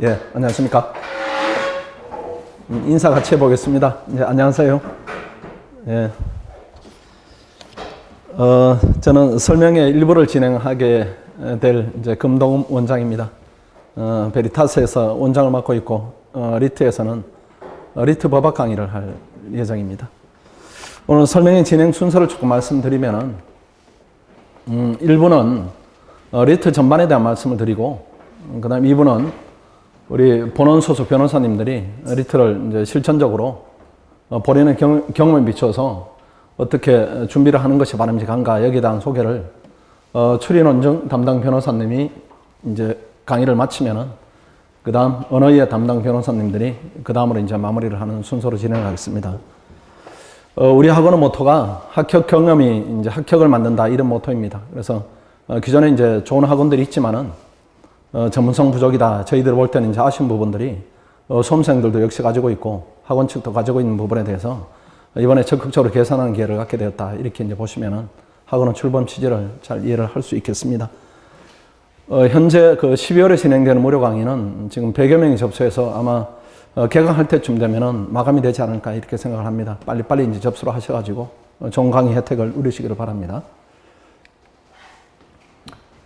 예, 안녕하십니까. 인사 같이 해보겠습니다. 예, 안녕하세요. 예. 저는 설명의 일부를 진행하게 될 이제 금동훈 원장입니다. 베리타스에서 원장을 맡고 있고, 리트에서는 리트 법학 강의를 할 예정입니다. 오늘 설명의 진행 순서를 조금 말씀드리면은, 1부는 리트 전반에 대한 말씀을 드리고, 그 다음 2부는 우리 본원 소속 변호사님들이 리트를 이제 실천적으로 본인의 경험에 비춰서 어떻게 준비를 하는 것이 바람직한가 여기에 대한 소개를 추리논증 담당 변호사님이 이제 강의를 마치면은 그 다음 언어이해 담당 변호사님들이 그 다음으로 이제 마무리를 하는 순서로 진행하겠습니다. 우리 학원의 모토가 합격 경험이 이제 합격을 만든다 이런 모토입니다. 그래서 기존에 이제 좋은 학원들이 있지만은 전문성 부족이다. 저희들 볼 때는 이제 아쉬운 부분들이 수험생들도 역시 가지고 있고 학원 측도 가지고 있는 부분에 대해서 이번에 적극적으로 개선하는 기회를 갖게 되었다. 이렇게 이제 보시면은 학원의 출범 취지를 잘 이해를 할 수 있겠습니다. 현재 그 12월에 진행되는 무료 강의는 지금 100여 명이 접수해서 아마 개강할 때쯤 되면은 마감이 되지 않을까 이렇게 생각을 합니다. 빨리빨리 이제 접수를 하셔가지고 좋은 강의 혜택을 누리시기를 바랍니다.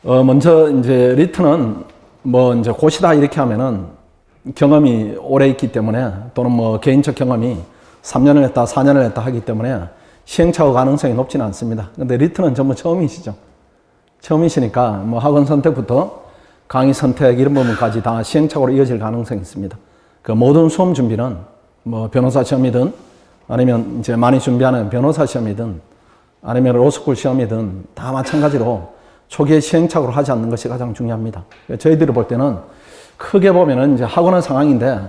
먼저 이제 리트는 뭐 이제 곧이다 이렇게 하면은 경험이 오래 있기 때문에 또는 뭐 개인적 경험이 3년을 했다 4년을 했다 하기 때문에 시행착오 가능성이 높지는 않습니다. 근데 리트는 전부 처음이시죠. 처음이시니까 뭐 학원 선택부터 강의 선택 이런 부분까지 다 시행착오로 이어질 가능성이 있습니다. 그 모든 수험 준비는 뭐 변호사 시험이든 아니면 이제 많이 준비하는 변호사 시험이든 아니면 로스쿨 시험이든 다 마찬가지로 초기에 시행착오를 하지 않는 것이 가장 중요합니다. 저희들이 볼 때는 크게 보면은 이제 학원의 상황인데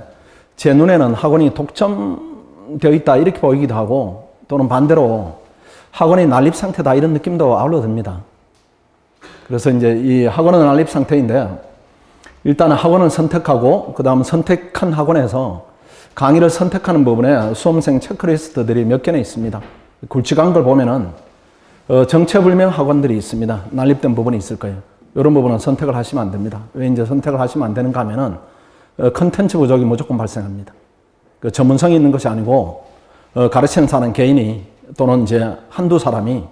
제 눈에는 학원이 독점되어 있다 이렇게 보이기도 하고 또는 반대로 학원이 난립 상태다 이런 느낌도 아울러 듭니다. 그래서 이제 이 학원은 난립 상태인데 일단은 학원을 선택하고 그 다음 선택한 학원에서 강의를 선택하는 부분에 수험생 체크리스트들이 몇 개나 있습니다. 굵직한 걸 보면은 정체불명 학원들이 있습니다. 난립된 부분이 있을 거예요. 이런 부분은 선택을 하시면 안 됩니다. 왜 이제 선택을 하시면 안 되는가 하면은 컨텐츠 부족이 무조건 발생합니다. 그 전문성이 있는 것이 아니고 가르치는 사람 개인이 또는 이제 한두 사람이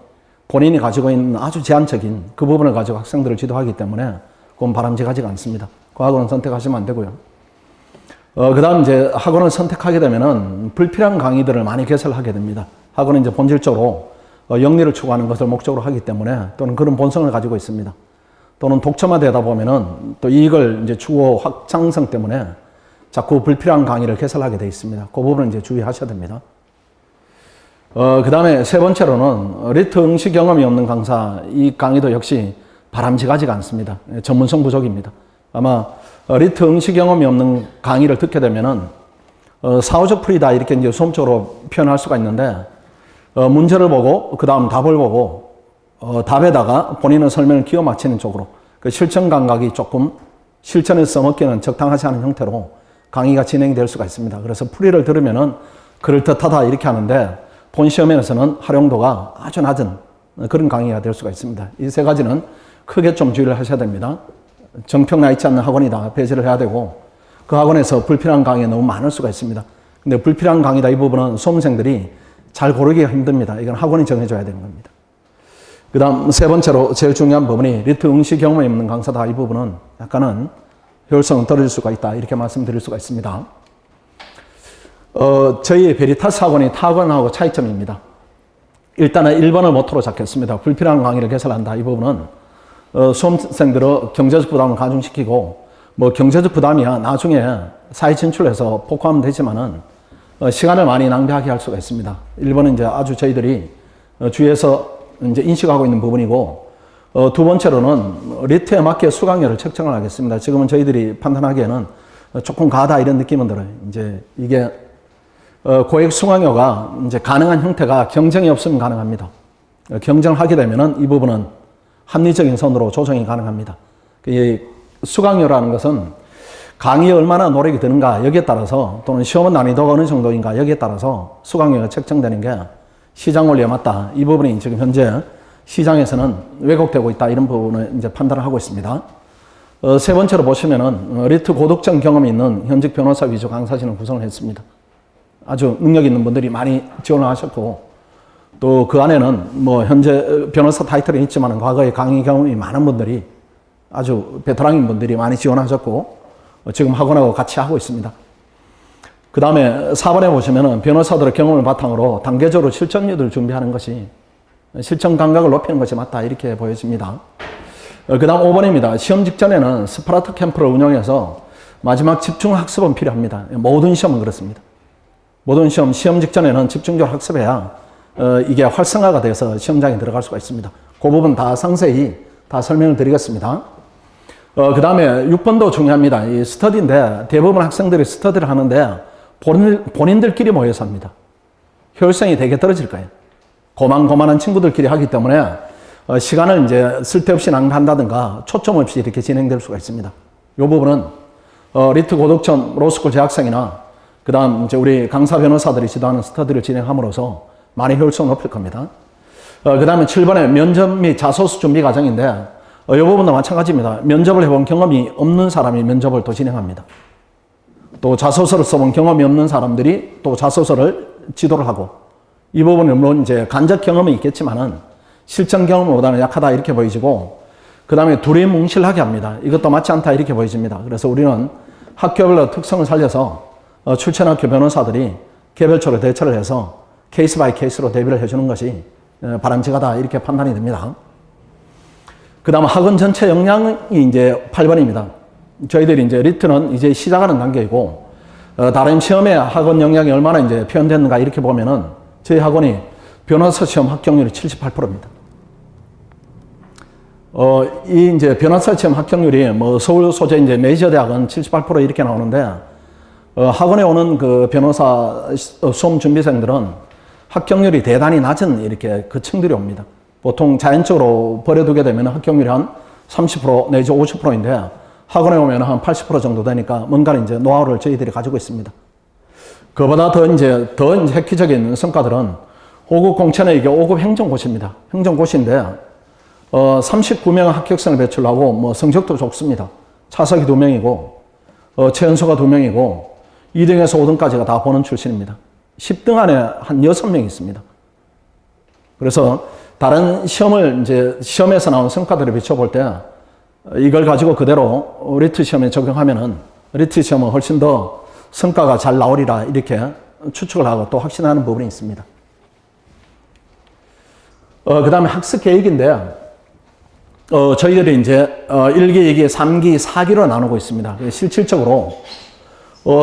본인이 가지고 있는 아주 제한적인 그 부분을 가지고 학생들을 지도하기 때문에 그건 바람직하지가 않습니다. 그 학원은 선택하시면 안 되고요. 그 다음 이제 학원을 선택하게 되면은 불필요한 강의들을 많이 개설하게 됩니다. 학원은 이제 본질적으로 영리를 추구하는 것을 목적으로 하기 때문에 또는 그런 본성을 가지고 있습니다. 또는 독점화되다 보면은 또 이익을 이제 추구 확장성 때문에 자꾸 불필요한 강의를 개설하게 되어 있습니다. 그 부분은 이제 주의하셔야 됩니다. 그 다음에 세 번째로는 리트 응시 경험이 없는 강사, 이 강의도 역시 바람직하지가 않습니다. 전문성 부족입니다. 아마 리트 응시 경험이 없는 강의를 듣게 되면은 사후적 풀이다 이렇게 이제 수험적으로 표현할 수가 있는데 문제를 보고 그 다음 답을 보고 답에다가 본인의 설명을 끼워 맞추는 쪽으로 그 실천 감각이 조금 실천에서 써먹기는 적당하지 않은 형태로 강의가 진행이 될 수가 있습니다. 그래서 풀이를 들으면은 그럴듯하다 이렇게 하는데 본 시험에서는 활용도가 아주 낮은 그런 강의가 될 수가 있습니다. 이 세 가지는 크게 좀 주의를 하셔야 됩니다. 정평나 있지 않는 학원이다 배제를 해야 되고 그 학원에서 불필요한 강의가 너무 많을 수가 있습니다. 근데 불필요한 강의다 이 부분은 수험생들이 잘 고르기가 힘듭니다. 이건 학원이 정해줘야 되는 겁니다. 그 다음 세 번째로 제일 중요한 부분이 리트 응시 경험이 없는 강사다. 이 부분은 약간은 효율성은 떨어질 수가 있다. 이렇게 말씀드릴 수가 있습니다. 저희 베리타스 학원이 타 학원하고 차이점입니다. 일단은 1번을 모토로 잡겠습니다. 불필요한 강의를 개설한다. 이 부분은 수험생들의 경제적 부담을 가중시키고 뭐 경제적 부담이야 나중에 사회 진출해서 복구하면 되지만은 시간을 많이 낭비하게 할 수가 있습니다. 1번은 이제 아주 저희들이 주위에서 이제 인식하고 있는 부분이고, 두 번째로는 리트에 맞게 수강료를 책정을 하겠습니다. 지금은 저희들이 판단하기에는 조금 가다 이런 느낌은 들어요. 이제 이게 고액 수강료가 이제 가능한 형태가 경쟁이 없으면 가능합니다. 경쟁을 하게 되면은 이 부분은 합리적인 선으로 조정이 가능합니다. 이 수강료라는 것은 강의에 얼마나 노력이 드는가 여기에 따라서 또는 시험은 난이도가 어느 정도인가 여기에 따라서 수강료가 책정되는 게 시장 원리에 맞다. 이 부분이 지금 현재 시장에서는 왜곡되고 있다. 이런 부분을 이제 판단을 하고 있습니다. 세 번째로 보시면은 리트 고득점 경험이 있는 현직 변호사 위주 강사진을 구성을 했습니다. 아주 능력 있는 분들이 많이 지원을 하셨고, 또 그 안에는 뭐 현재 변호사 타이틀은 있지만 과거에 강의 경험이 많은 분들이, 아주 베테랑인 분들이 많이 지원하셨고, 지금 학원하고 같이 하고 있습니다. 그 다음에 4번에 보시면은 변호사들의 경험을 바탕으로 단계적으로 실전률을 준비하는 것이, 실전 감각을 높이는 것이 맞다, 이렇게 보여집니다. 그 다음 5번입니다. 시험 직전에는 스파르타 캠프를 운영해서 마지막 집중 학습은 필요합니다. 모든 시험은 그렇습니다. 모든 시험 직전에는 집중적으로 학습해야 이게 활성화가 돼서 시험장에 들어갈 수가 있습니다. 그 부분 다 상세히 다 설명을 드리겠습니다. 그 다음에 6번도 중요합니다. 이 스터디인데 대부분 학생들이 스터디를 하는데 본인들끼리 모여서 합니다. 효율성이 되게 떨어질 거예요. 고만고만한 친구들끼리 하기 때문에 시간을 이제 쓸데없이 낭비한다든가 초점 없이 이렇게 진행될 수가 있습니다. 이 부분은 리트 고득점 로스쿨 재학생이나 그 다음 이제 우리 강사 변호사들이 지도하는 스터디를 진행함으로써 많이 효율성을 높일 겁니다. 그 다음에 7번에 면접 및 자소서 준비 과정인데 이 부분도 마찬가지입니다. 면접을 해본 경험이 없는 사람이 면접을 또 진행합니다. 또 자소서를 써본 경험이 없는 사람들이 또 자소서를 지도를 하고, 이 부분은 물론 이제 간접 경험이 있겠지만은 실전 경험보다는 약하다, 이렇게 보이지고, 그 다음에 둘이 뭉실하게 합니다. 이것도 맞지 않다, 이렇게 보여집니다. 그래서 우리는 학교별로 특성을 살려서 출전학교 변호사들이 개별적으로 대처를 해서 케이스 바이 케이스로 대비를 해주는 것이 바람직하다, 이렇게 판단이 됩니다. 그 다음 학원 전체 역량이 이제 8번입니다. 저희들이 이제 리트는 이제 시작하는 단계이고, 다른 시험에 학원 역량이 얼마나 이제 표현됐는가, 이렇게 보면은 저희 학원이 변호사 시험 합격률이 78%입니다. 이 이제 변호사 시험 합격률이 뭐 서울 소재 이제 메이저 대학은 78% 이렇게 나오는데, 학원에 오는 그 변호사 수험 준비생들은 합격률이 대단히 낮은 이렇게 그 층들이 옵니다. 보통 자연적으로 버려두게 되면 합격률이 한 30% 내지 50%인데 학원에 오면 한 80% 정도 되니까 뭔가를 이제 노하우를 저희들이 가지고 있습니다. 그보다 더 이제 획기적인 성과들은 5급 공채는 이게 5급 행정고시입니다. 행정고시인데 39명 합격생을 배출하고 뭐 성적도 좋습니다. 차석이 2명이고 최연소가 2명이고 2등에서 5등까지가 다 본원 출신입니다. 10등 안에 한 6명 있습니다. 그래서 다른 시험을 이제 시험에서 나온 성과들을 비춰볼 때 이걸 가지고 그대로 리트 시험에 적용하면은 리트 시험은 훨씬 더 성과가 잘 나오리라, 이렇게 추측을 하고 또 확신하는 부분이 있습니다. 그 다음에 학습 계획인데, 저희들이 이제 1기, 2기, 3기, 4기로 나누고 있습니다. 실질적으로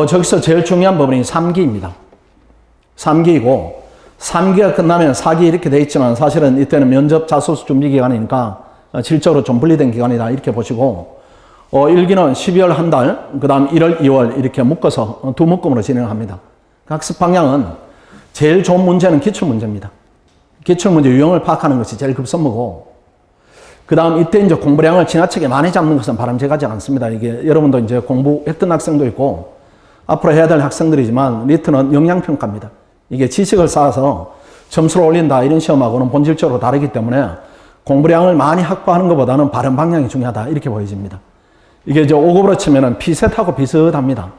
저기서 제일 중요한 부분이 3기입니다. 3기이고 3기가 끝나면 4기 이렇게 돼 있지만 사실은 이때는 면접 자소서 준비 기간이니까 질적으로 좀 분리된 기간이다, 이렇게 보시고 1기는 12월 한 달, 그 다음 1월, 2월 이렇게 묶어서 두 묶음으로 진행합니다. 학습 방향은 제일 좋은 문제는 기출문제입니다. 기출문제 유형을 파악하는 것이 제일 급선무고, 그 다음 이때 이제 공부량을 지나치게 많이 잡는 것은 바람직하지 않습니다. 이게 여러분도 이제 공부했던 학생도 있고 앞으로 해야 될 학생들이지만 리트는 역량평가입니다. 이게 지식을 쌓아서 점수를 올린다, 이런 시험하고는 본질적으로 다르기 때문에 공부량을 많이 확보하는 것보다는 바른 방향이 중요하다, 이렇게 보여집니다. 이게 이제 5급으로 치면은 P셋하고 비슷합니다.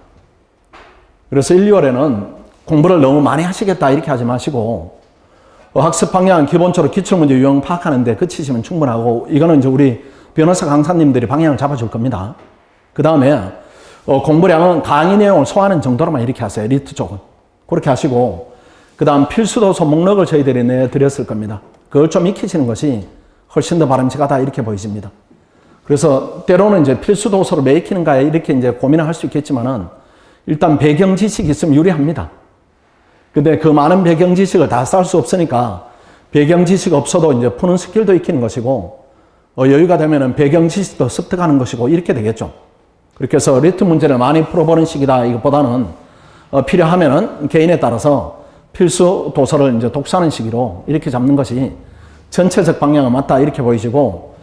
그래서 1, 2월에는 공부를 너무 많이 하시겠다, 이렇게 하지 마시고 학습 방향은 기본적으로 기출문제 유형 파악하는데 그치시면 충분하고, 이거는 이제 우리 변호사 강사님들이 방향을 잡아줄 겁니다. 그 다음에 공부량은 강의 내용을 소화하는 정도로만 이렇게 하세요. 리트 쪽은. 그렇게 하시고, 그 다음 필수도서 목록을 저희들이 내드렸을 겁니다. 그걸 좀 익히시는 것이 훨씬 더 바람직하다, 이렇게 보이십니다. 그래서 때로는 이제 필수도서를 왜 익히는가, 이렇게 이제 고민을 할 수 있겠지만은 일단 배경 지식이 있으면 유리합니다. 근데 그 많은 배경 지식을 다 쌓을 수 없으니까 배경 지식 없어도 이제 푸는 스킬도 익히는 것이고, 여유가 되면은 배경 지식도 습득하는 것이고, 이렇게 되겠죠. 그렇게 해서 리트 문제를 많이 풀어보는 식이다, 이것보다는 필요하면은 개인에 따라서 필수 도서를 이제 독서하는 시기로 이렇게 잡는 것이 전체적 방향은 맞다, 이렇게 보이시고,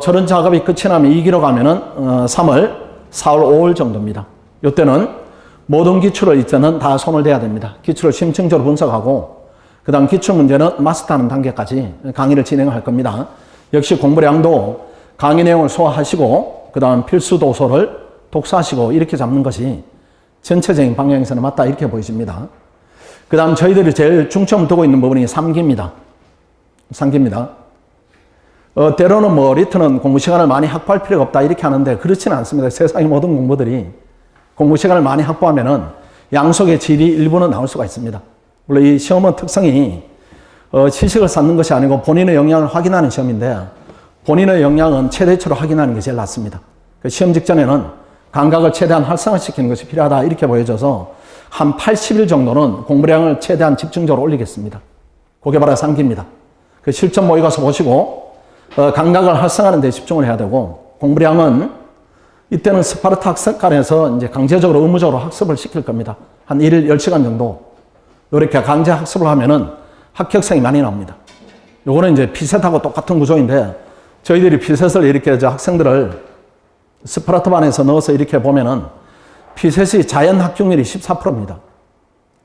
저런 작업이 끝이 나면 2기로 가면은 3월, 4월, 5월 정도입니다. 이때는 모든 기출을 이때는 다 손을 대야 됩니다. 기출을 심층적으로 분석하고, 그 다음 기출 문제는 마스터하는 단계까지 강의를 진행할 겁니다. 역시 공부량도 강의 내용을 소화하시고 그 다음 필수 도서를 독서하시고 이렇게 잡는 것이 전체적인 방향에서는 맞다 이렇게 보여집니다. 그 다음 저희들이 제일 중점을 두고 있는 부분이 3기입니다. 3기입니다. 때로는 뭐 리트는 공부 시간을 많이 확보할 필요가 없다 이렇게 하는데 그렇지는 않습니다. 세상의 모든 공부들이 공부 시간을 많이 확보하면은 양속의 질이 일부는 나올 수가 있습니다. 물론 이 시험은 특성이 지식을 쌓는 것이 아니고 본인의 역량을 확인하는 시험인데 본인의 역량은 최대치로 확인하는 게 제일 낫습니다. 시험 직전에는 감각을 최대한 활성화시키는 것이 필요하다 이렇게 보여져서 한 80일 정도는 공부량을 최대한 집중적으로 올리겠습니다. 그게 바로 3기입니다. 그 실전 모의 가서 보시고 감각을 활성화하는 데 집중을 해야 되고 공부량은 이때는 스파르타 학습관에서 이제 강제적으로 의무적으로 학습을 시킬 겁니다. 한 1일 10시간 정도 이렇게 강제 학습을 하면은 합격생이 많이 나옵니다. 요거는 이제 피셋하고 똑같은 구조인데 저희들이 피셋을 이렇게 학생들을 스파르타반에서 넣어서 이렇게 보면은 피셋이 자연 합격률이 14%입니다.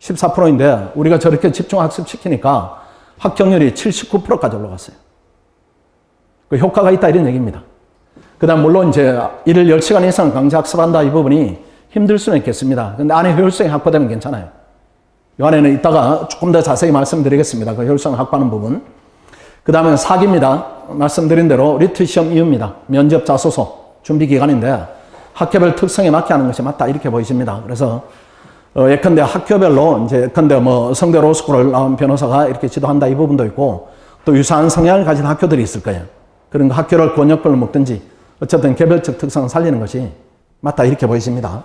14%인데 우리가 저렇게 집중 학습시키니까 합격률이 79%까지 올라갔어요. 그 효과가 있다 이런 얘기입니다. 그 다음 물론 이제 1일 10시간 이상 강제 학습한다 이 부분이 힘들 수는 있겠습니다. 근데 안에 효율성이 확보되면 괜찮아요. 이 안에는 이따가 조금 더 자세히 말씀드리겠습니다. 그 효율성을 확보하는 부분. 그 다음에 4기입니다. 말씀드린 대로 리트 시험 이유입니다. 면접 자소서 준비 기간인데 학교별 특성에 맞게 하는 것이 맞다 이렇게 보이십니다. 그래서 예컨대 학교별로 이제 예컨대 뭐 성대 로스쿨을 나온 변호사가 이렇게 지도한다 이 부분도 있고 또 유사한 성향을 가진 학교들이 있을 거예요. 그런 학교를 권역별로 먹든지 어쨌든 개별적 특성을 살리는 것이 맞다 이렇게 보이십니다.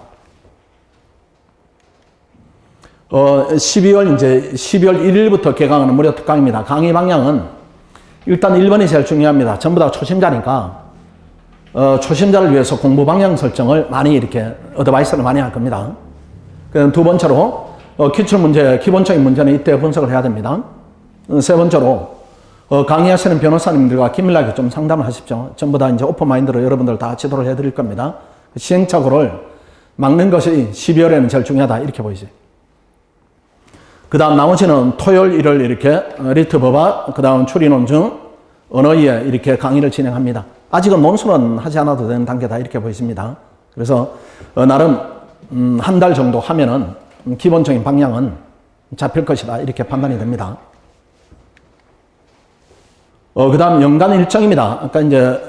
12월 1일부터 개강하는 무료 특강입니다. 강의 방향은 일단 1번이 제일 중요합니다. 전부 다 초심자니까 초심자를 위해서 공부 방향 설정을 많이 이렇게 어드바이스를 많이 할 겁니다. 그다음 두 번째로 기출 문제, 기본적인 문제는 이때 분석을 해야 됩니다. 세 번째로 강의하시는 변호사님들과 긴밀하게 좀 상담을 하십시오. 전부 다 이제 오픈 마인드로 여러분들 다 지도를 해드릴 겁니다. 시행착오를 막는 것이 12월에는 제일 중요하다 이렇게 보이죠. 그 다음 나머지는 토요일, 일요일 이렇게 리트 법학, 그 다음 추리 논증, 언어이해 이렇게 강의를 진행합니다. 아직은 논술은 하지 않아도 되는 단계다 이렇게 보이십니다. 그래서 나름 한 달 정도 하면은 기본적인 방향은 잡힐 것이다 이렇게 판단이 됩니다. 그 다음 연간 일정입니다. 아까 이제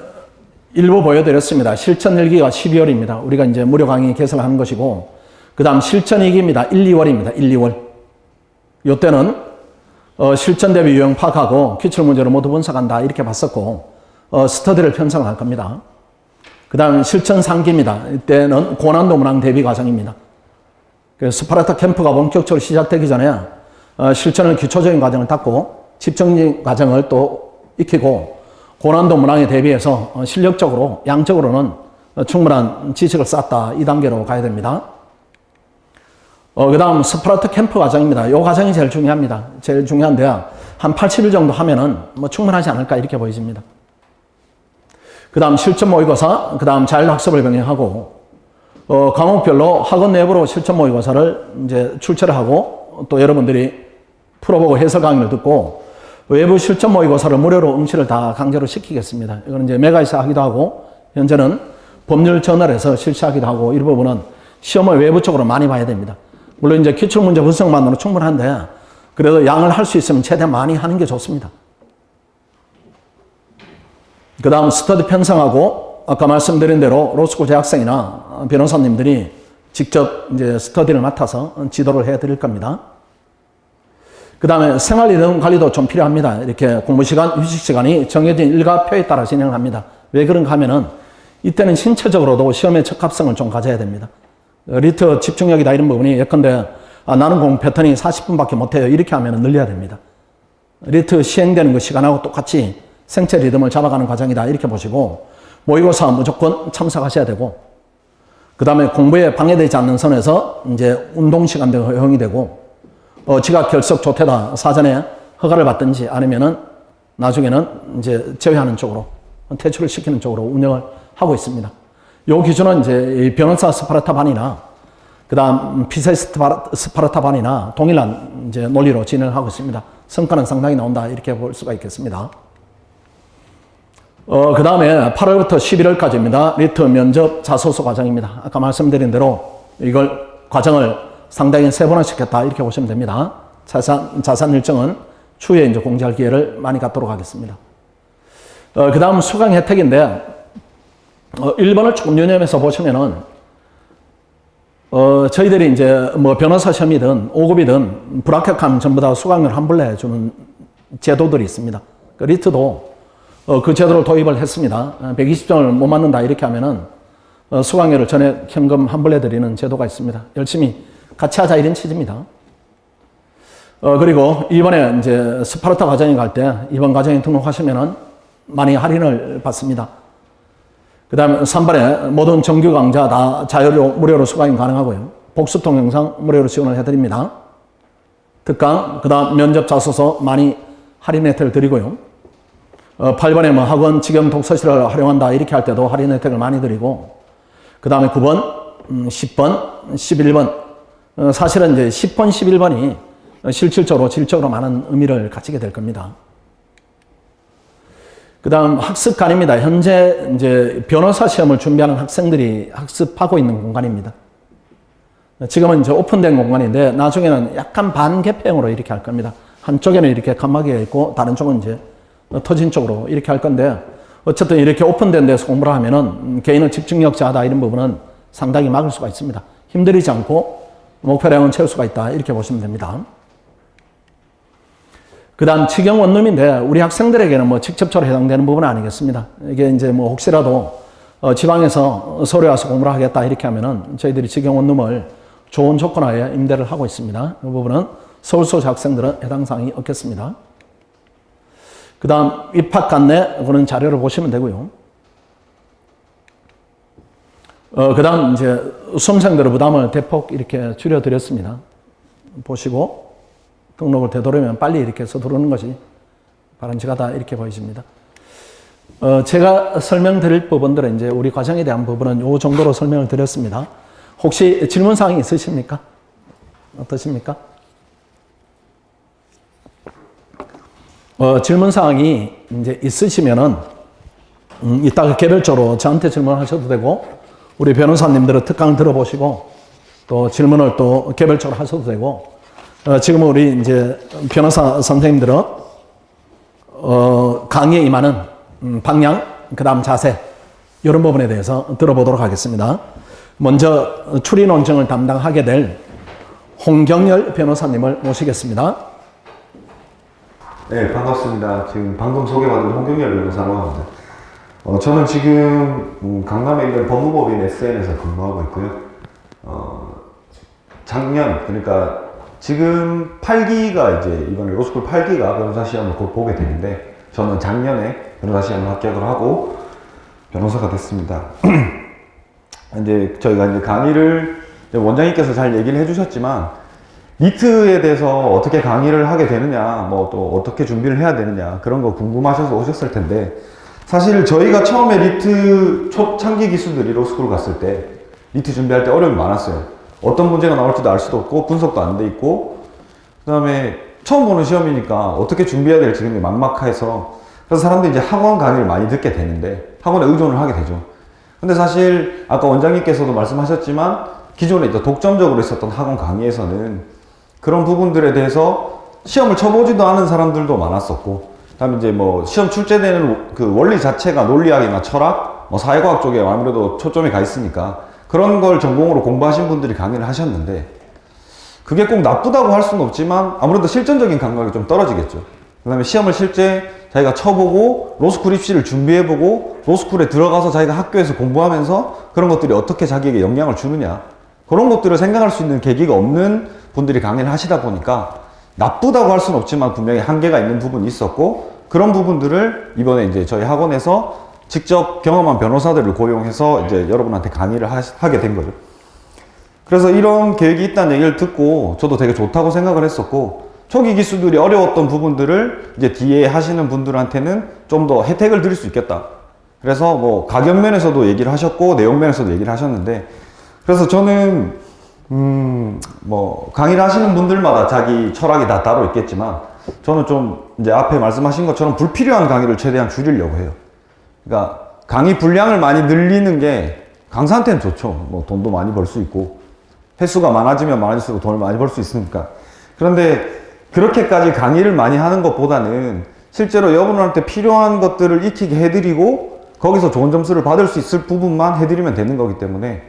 일부 보여드렸습니다. 실전 1기가 12월입니다. 우리가 이제 무료 강의 개설하는 것이고, 그 다음 실전 2기입니다. 1, 2월입니다. 1, 2월. 요때는 실전 대비 유형 파악하고 기출 문제를 모두 분석한다 이렇게 봤었고, 스터디를 편성을 할 겁니다. 그 다음 실전 3기입니다. 이때는 고난도 문항 대비 과정입니다. 스파르타 캠프가 본격적으로 시작되기 전에 실전을 기초적인 과정을 닦고 집중적인 과정을 또 익히고 고난도 문항에 대비해서 실력적으로 양적으로는 충분한 지식을 쌓았다 이 단계로 가야 됩니다. 그 다음 스파르타 캠프 과정입니다. 이 과정이 제일 중요합니다. 제일 중요한데 한 80일 정도 하면은 뭐 충분하지 않을까 이렇게 보여집니다. 그 다음 실전 모의고사, 그 다음 자율학습을 병행하고 과목별로 학원 내부로 실전 모의고사를 이제 출제를 하고 또 여러분들이 풀어보고 해설 강의를 듣고 외부 실전 모의고사를 무료로 응시를 다 강제로 시키겠습니다. 이거는 이제 메가에서 하기도 하고 현재는 법률 저널에서 실시하기도 하고 이 부분은 시험을 외부적으로 많이 봐야 됩니다. 물론 이제 기출문제 분석만으로 충분한데 그래도 양을 할 수 있으면 최대한 많이 하는 게 좋습니다. 그 다음 스터디 편성하고 아까 말씀드린 대로 로스쿨 재학생이나 변호사님들이 직접 이제 스터디를 맡아서 지도를 해 드릴 겁니다. 그 다음에 생활 리듬 관리도 좀 필요합니다. 이렇게 공부 시간, 휴식 시간이 정해진 일과표에 따라 진행을 합니다. 왜 그런가 하면은 이때는 신체적으로도 시험의 적합성을 좀 가져야 됩니다. 리트 집중력이다 이런 부분이 예컨대 나는 공부 패턴이 40분밖에 못해요. 이렇게 하면 늘려야 됩니다. 리트 시행되는 그 시간하고 똑같이 생체 리듬을 잡아가는 과정이다 이렇게 보시고 모의고사 무조건 참석하셔야 되고 그 다음에 공부에 방해되지 않는 선에서 이제 운동 시간도 허용이 되고 지각 결석 조퇴다 사전에 허가를 받든지 아니면은 나중에는 이제 제외하는 쪽으로 퇴출을 시키는 쪽으로 운영을 하고 있습니다. 요 기준은 이제 변호사 스파르타반이나 그 다음 피세 스파르타반이나 동일한 이제 논리로 진행을 하고 있습니다. 성과는 상당히 나온다 이렇게 볼 수가 있겠습니다. 그 다음에 8월부터 11월까지입니다. 리트 면접 자소서 과정입니다. 아까 말씀드린 대로 이걸 과정을 상당히 세분화시켰다 이렇게 보시면 됩니다. 자산 일정은 추후에 이제 공지할 기회를 많이 갖도록 하겠습니다. 그 다음 수강 혜택인데 1번을 조금 유념해서 보시면은 저희들이 이제 뭐 변호사 시험이든 5급이든 불합격하면 전부 다 수강료를 환불해 주는 제도들이 있습니다. 그 리트도 그 제도를 도입을 했습니다. 120점을 못 맞는다 이렇게 하면은 수강료를 전액 현금 환불해 드리는 제도가 있습니다. 열심히 같이 하자 이런 취지입니다. 그리고 이번에 이제 스파르타 과정에 갈 때 이번 과정에 등록하시면은 많이 할인을 받습니다. 그 다음에 3번에 모든 정규 강좌 다 자유로 무료로 수강이 가능하고요. 복습 동영상 무료로 지원을 해드립니다. 특강, 그 다음 면접 자소서 많이 할인 혜택을 드리고요. 8번에 뭐 학원 직영 독서실을 활용한다 이렇게 할 때도 할인 혜택을 많이 드리고, 그 다음에 9번, 10번, 11번. 사실은 이제 10번, 11번이 실질적으로 질적으로 많은 의미를 가지게 될 겁니다. 그 다음 학습관입니다. 현재 이제 변호사 시험을 준비하는 학생들이 학습하고 있는 공간입니다. 지금은 이제 오픈된 공간인데 나중에는 약간 반개폐형으로 이렇게 할 겁니다. 한쪽에는 이렇게 칸막이가 있고 다른 쪽은 이제 터진 쪽으로 이렇게 할 건데, 어쨌든 이렇게 오픈된 데서 공부를 하면은 개인의 집중력 저하다 이런 부분은 상당히 막을 수가 있습니다. 힘들이지 않고 목표량은 채울 수가 있다 이렇게 보시면 됩니다. 그 다음 직영 원룸인데 우리 학생들에게는 뭐 직접적으로 해당되는 부분은 아니겠습니다. 이게 이제 뭐 혹시라도 지방에서 서울에 와서 공부를 하겠다 이렇게 하면은 저희들이 직영 원룸을 좋은 조건 하에 임대를 하고 있습니다. 이 부분은 서울 소재 학생들은 해당 사항이 없겠습니다. 그 다음 입학 안내 그런 자료를 보시면 되고요. 그 다음 이제 수험생들의 부담을 대폭 이렇게 줄여드렸습니다. 보시고 등록을 되도록이면 빨리 이렇게 서두르는 것이 바람직하다 이렇게 보여집니다. 제가 설명드릴 부분들은 이제 우리 과정에 대한 부분은 이 정도로 설명을 드렸습니다. 혹시 질문사항이 있으십니까? 어떠십니까? 질문사항이 이제 있으시면은 이따가 개별적으로 저한테 질문하셔도 되고, 우리 변호사님들의 특강 들어보시고 또 질문을 또 개별적으로 하셔도 되고, 지금 우리 이제 변호사 선생님들은 강의에 임하는 방향, 그 다음 자세, 이런 부분에 대해서 들어보도록 하겠습니다. 먼저 추리 논증을 담당하게 될 홍경열 변호사님을 모시겠습니다. 네, 반갑습니다. 지금 방금 소개받은 홍경열 변호사라고 합니다. 저는 지금 강남에 있는 법무법인 SN에서 근무하고 있고요. 작년, 그러니까 지금 8기가 이제 이번에 로스쿨 8기가 변호사 시험을 곧 보게 되는데, 저는 작년에 변호사 시험을 합격을 하고 변호사가 됐습니다. 이제 저희가 이제 강의를 원장님께서 잘 얘기를 해주셨지만, 리트에 대해서 어떻게 강의를 하게 되느냐, 뭐 또 어떻게 준비를 해야 되느냐, 그런 거 궁금하셔서 오셨을 텐데, 사실 저희가 처음에 리트 초창기 기수들이 로스쿨 갔을 때 리트 준비할 때 어려움이 많았어요. 어떤 문제가 나올지도 알 수도 없고 분석도 안 돼 있고, 그 다음에 처음 보는 시험이니까 어떻게 준비해야 될지 굉장히 막막해서, 그래서 사람들이 이제 학원 강의를 많이 듣게 되는데 학원에 의존을 하게 되죠. 근데 사실 아까 원장님께서도 말씀하셨지만 기존에 이제 독점적으로 있었던 학원 강의에서는 그런 부분들에 대해서 시험을 쳐보지도 않은 사람들도 많았었고, 그 다음에 이제 뭐 시험 출제되는 그 원리 자체가 논리학이나 철학, 뭐 사회과학 쪽에 아무래도 초점이 가 있으니까 그런 걸 전공으로 공부하신 분들이 강의를 하셨는데, 그게 꼭 나쁘다고 할 수는 없지만 아무래도 실전적인 감각이 좀 떨어지겠죠. 그 다음에 시험을 실제 자기가 쳐보고 로스쿨 입시를 준비해보고 로스쿨에 들어가서 자기가 학교에서 공부하면서 그런 것들이 어떻게 자기에게 영향을 주느냐, 그런 것들을 생각할 수 있는 계기가 없는 분들이 강의를 하시다 보니까 나쁘다고 할 수는 없지만 분명히 한계가 있는 부분이 있었고, 그런 부분들을 이번에 이제 저희 학원에서 직접 경험한 변호사들을 고용해서 이제 여러분한테 강의를 하게 된 거죠. 그래서 이런 계획이 있다는 얘기를 듣고 저도 되게 좋다고 생각을 했었고, 초기 기수들이 어려웠던 부분들을 이제 뒤에 하시는 분들한테는 좀 더 혜택을 드릴 수 있겠다. 그래서 뭐 가격 면에서도 얘기를 하셨고 내용 면에서도 얘기를 하셨는데, 그래서 저는 뭐 강의를 하시는 분들마다 자기 철학이 다 따로 있겠지만, 저는 좀 이제 앞에 말씀하신 것처럼 불필요한 강의를 최대한 줄이려고 해요. 그러니까 강의 분량을 많이 늘리는 게 강사한테는 좋죠. 뭐 돈도 많이 벌 수 있고 횟수가 많아지면 많아질수록 돈을 많이 벌 수 있으니까. 그런데 그렇게까지 강의를 많이 하는 것보다는 실제로 여러분한테 필요한 것들을 익히게 해드리고 거기서 좋은 점수를 받을 수 있을 부분만 해드리면 되는 거기 때문에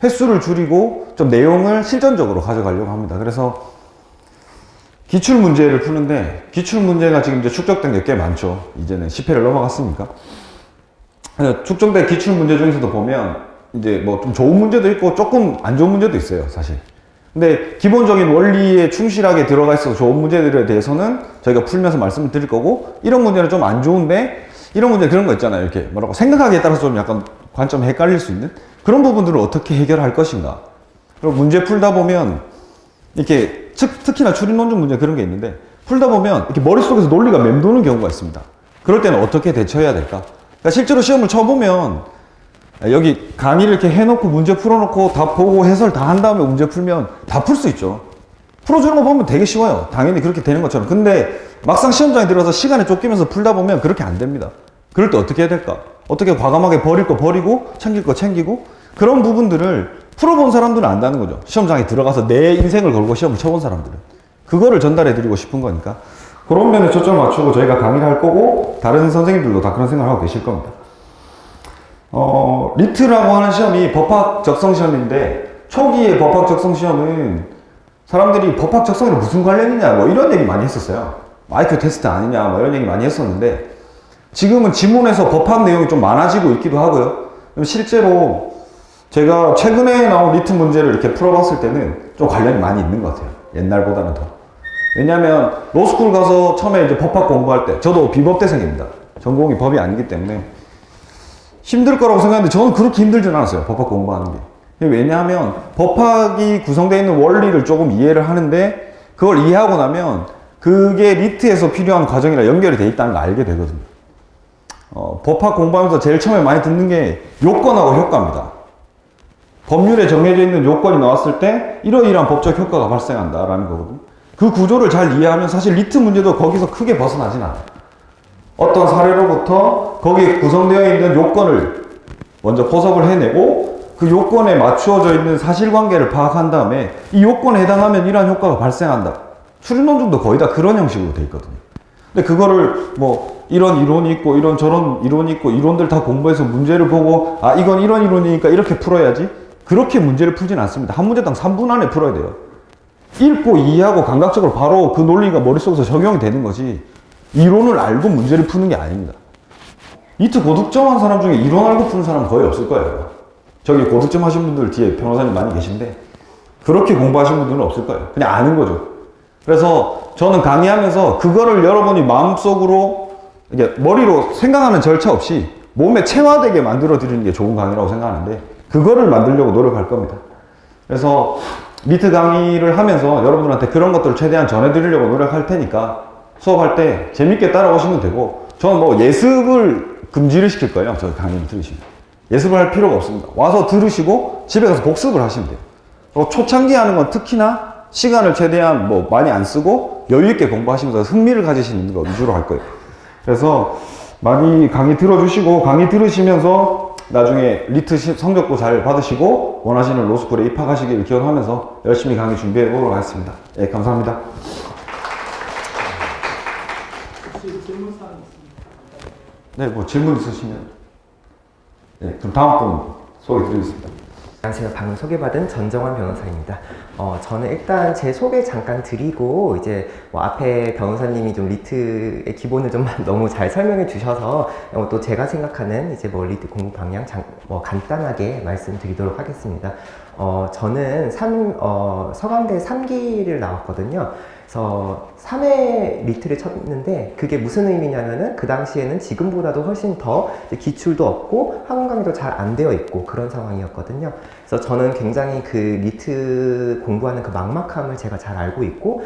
횟수를 줄이고 좀 내용을 실전적으로 가져가려고 합니다. 그래서 기출 문제를 푸는데 기출 문제가 지금 이제 축적된 게 꽤 많죠. 이제는 10회를 넘어갔으니까. 축적된 기출 문제 중에서도 보면 이제 뭐 좀 좋은 문제도 있고 조금 안 좋은 문제도 있어요, 사실. 근데 기본적인 원리에 충실하게 들어가 있어서 좋은 문제들에 대해서는 저희가 풀면서 말씀을 드릴 거고, 이런 문제는 좀 안 좋은데 이런 문제 그런 거 있잖아요. 이렇게 뭐라고 생각하기에 따라서 좀 약간 관점이 헷갈릴 수 있는 그런 부분들을 어떻게 해결할 것인가. 그리고 문제 풀다 보면 이렇게 특히나 추리논증 문제 그런 게 있는데 풀다 보면 이렇게 머릿속에서 논리가 맴도는 경우가 있습니다. 그럴 때는 어떻게 대처해야 될까? 그러니까 실제로 시험을 쳐보면 여기 강의를 이렇게 해놓고 문제 풀어놓고 다 보고 해설 다 한 다음에 문제 풀면 다 풀 수 있죠. 풀어주는 거 보면 되게 쉬워요. 당연히 그렇게 되는 것처럼. 근데 막상 시험장에 들어가서 시간에 쫓기면서 풀다 보면 그렇게 안 됩니다. 그럴 때 어떻게 해야 될까? 어떻게 과감하게 버릴 거 버리고 챙길 거 챙기고, 그런 부분들을 풀어본 사람들은 안다는 거죠. 시험장에 들어가서 내 인생을 걸고 시험을 쳐본 사람들은. 그거를 전달해 드리고 싶은 거니까 그런 면에 초점 맞추고 저희가 강의를 할 거고, 다른 선생님들도 다 그런 생각을 하고 계실 겁니다. 리트라고 하는 시험이 법학 적성 시험인데, 초기에 법학 적성 시험은 사람들이 법학 적성이랑 무슨 관련이냐 뭐 이런 얘기 많이 했었어요. IQ 테스트 아니냐 뭐 이런 얘기 많이 했었는데, 지금은 지문에서 법학 내용이 좀 많아지고 있기도 하고요. 실제로 제가 최근에 나온 리트 문제를 이렇게 풀어봤을 때는 좀 관련이 많이 있는 것 같아요. 옛날보다는 더. 왜냐면 로스쿨 가서 처음에 이제 법학 공부할 때, 저도 비법대생입니다. 전공이 법이 아니기 때문에 힘들 거라고 생각했는데 저는 그렇게 힘들진 않았어요. 법학 공부하는 게. 왜냐하면 법학이 구성되어 있는 원리를 조금 이해를 하는데, 그걸 이해하고 나면 그게 리트에서 필요한 과정이랑 연결이 돼 있다는 걸 알게 되거든요. 법학 공부하면서 제일 처음에 많이 듣는 게 요건하고 효과입니다. 법률에 정해져 있는 요건이 나왔을 때 이러이러한 법적 효과가 발생한다라는 거거든요. 그 구조를 잘 이해하면 사실 리트 문제도 거기서 크게 벗어나진 않아요. 어떤 사례로부터 거기에 구성되어 있는 요건을 먼저 포섭을 해내고, 그 요건에 맞추어져 있는 사실관계를 파악한 다음에 이 요건에 해당하면 이러한 효과가 발생한다. 추리논증도 거의 다 그런 형식으로 돼 있거든요. 근데 그거를 뭐 이런 이론이 있고 이런 저런 이론이 있고 이론들 다 공부해서 문제를 보고, 아 이건 이런 이론이니까 이렇게 풀어야지, 그렇게 문제를 풀진 않습니다. 한 문제당 3분 안에 풀어야 돼요. 읽고 이해하고 감각적으로 바로 그 논리가 머릿속에서 적용이 되는 거지, 이론을 알고 문제를 푸는 게 아닙니다. 리트 고득점 한 사람 중에 이론 알고 푸는 사람은 거의 없을 거예요. 저기 고득점 하신 분들 뒤에 변호사님 많이 계신데 그렇게 공부하신 분들은 없을 거예요. 그냥 아는 거죠. 그래서 저는 강의하면서 그거를 여러분이 마음속으로 이게 머리로 생각하는 절차 없이 몸에 체화되게 만들어 드리는 게 좋은 강의라고 생각하는데, 그거를 만들려고 노력할 겁니다. 그래서 리트 강의를 하면서 여러분들한테 그런 것들을 최대한 전해드리려고 노력할 테니까 수업할 때 재밌게 따라오시면 되고, 저는 뭐 예습을 금지를 시킬 거예요. 저희 강의를 들으시면. 예습을 할 필요가 없습니다. 와서 들으시고 집에 가서 복습을 하시면 돼요. 그리고 초창기 하는 건 특히나 시간을 최대한 뭐 많이 안 쓰고 여유 있게 공부하시면서 흥미를 가지시는 거 위주로 할 거예요. 그래서 많이 강의 들어주시고, 강의 들으시면서 나중에 리트 성적도 잘 받으시고 원하시는 로스쿨에 입학하시기를 기원하면서 열심히 강의 준비해 보도록 하겠습니다. 네, 감사합니다. 혹시 질문사항 있습니까? 네, 뭐 질문 있으시면. 네, 그럼 다음 분 소개 드리겠습니다. 안녕하세요. 방금 소개받은 전정환 변호사입니다. 저는 일단 제 소개 잠깐 드리고, 이제 뭐 앞에 변호사님이 좀 리트의 기본을 좀 너무 잘 설명해 주셔서 또 제가 생각하는 이제 뭐 리트 공부 방향 간단하게 말씀드리도록 하겠습니다. 저는 서강대 3기를 나왔거든요. 그래서 3회 리트를 쳤는데, 그게 무슨 의미냐면은 그 당시에는 지금보다도 훨씬 더 기출도 없고 학원 강의도 잘 안 되어 있고 그런 상황이었거든요. 그래서 저는 굉장히 그 리트 공부하는 그 막막함을 제가 잘 알고 있고,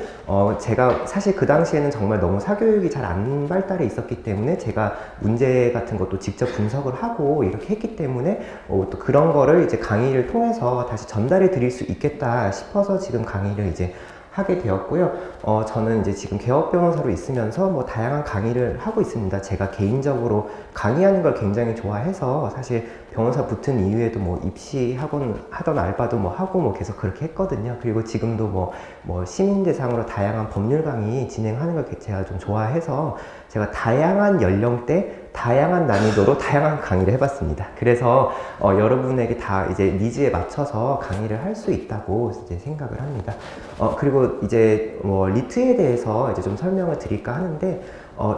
제가 사실 그 당시에는 정말 너무 사교육이 잘 안 발달해 있었기 때문에 제가 문제 같은 것도 직접 분석을 하고 이렇게 했기 때문에 또 그런 거를 이제 강의를 통해서 다시 전달해 드릴 수 있겠다 싶어서 지금 강의를 이제 하게 되었고요. 저는 이제 지금 개업 변호사로 있으면서 뭐 다양한 강의를 하고 있습니다. 제가 개인적으로 강의하는 걸 굉장히 좋아해서 사실 변호사 붙은 이후에도 뭐 입시 학원 하던 알바도 뭐 하고 뭐 계속 그렇게 했거든요. 그리고 지금도 뭐 시민 대상으로 다양한 법률 강의 진행하는 걸 제가 좀 좋아해서 제가 다양한 연령대, 다양한 난이도로 다양한 강의를 해봤습니다. 그래서 여러분에게 다 이제 니즈에 맞춰서 강의를 할 수 있다고 이제 생각을 합니다. 그리고 이제 뭐 리트에 대해서 이제 좀 설명을 드릴까 하는데,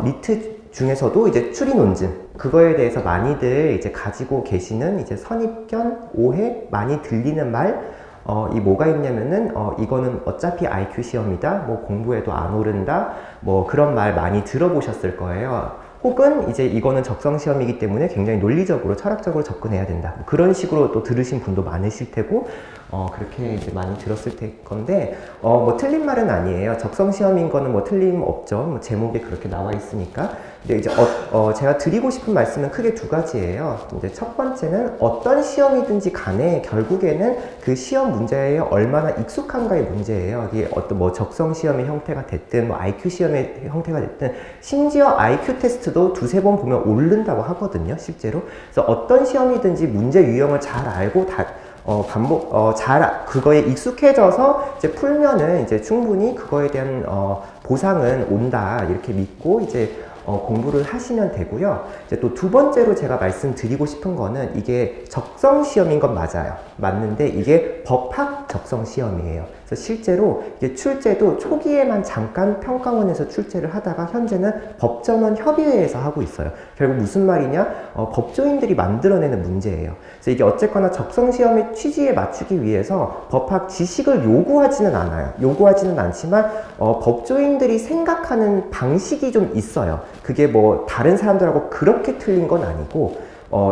리트 중에서도 이제 추리 논증, 그거에 대해서 많이들 이제 가지고 계시는 이제 선입견, 오해, 많이 들리는 말, 이 뭐가 있냐면은, 이거는 어차피 IQ 시험이다, 뭐 공부해도 안 오른다, 뭐 그런 말 많이 들어보셨을 거예요. 혹은 이제 이거는 적성 시험이기 때문에 굉장히 논리적으로, 철학적으로 접근해야 된다. 뭐 그런 식으로 또 들으신 분도 많으실 테고, 그렇게 이제 많이 들었을 건데, 뭐 틀린 말은 아니에요. 적성 시험인 거는 뭐 틀림없죠. 뭐 제목에 그렇게 나와 있으니까. 근데 이제 제가 드리고 싶은 말씀은 크게 두 가지예요. 이제 첫 번째는 어떤 시험이든지 간에 결국에는 그 시험 문제에 얼마나 익숙한가의 문제예요. 이게 어떤 뭐 적성 시험의 형태가 됐든 뭐 IQ 시험의 형태가 됐든, 심지어 IQ 테스트도 두세 번 보면 오른다고 하거든요, 실제로. 그래서 어떤 시험이든지 문제 유형을 잘 알고 그거에 익숙해져서 이제 풀면은 이제 충분히 그거에 대한 보상은 온다, 이렇게 믿고 이제 공부를 하시면 되고요. 이제 또 두 번째로 제가 말씀드리고 싶은 거는, 이게 적성 시험인 건 맞아요. 맞는데 이게 법학 적성 시험이에요. 그래서 실제로 이게 출제도 초기에만 잠깐 평가원에서 출제를 하다가 현재는 법전원 협의회에서 하고 있어요. 결국 무슨 말이냐? 법조인들이 만들어내는 문제예요. 그래서 이게 어쨌거나 적성 시험의 취지에 맞추기 위해서 법학 지식을 요구하지는 않아요. 요구하지는 않지만 법조인들이 생각하는 방식이 좀 있어요. 그게 뭐 다른 사람들하고 그렇게 틀린 건 아니고,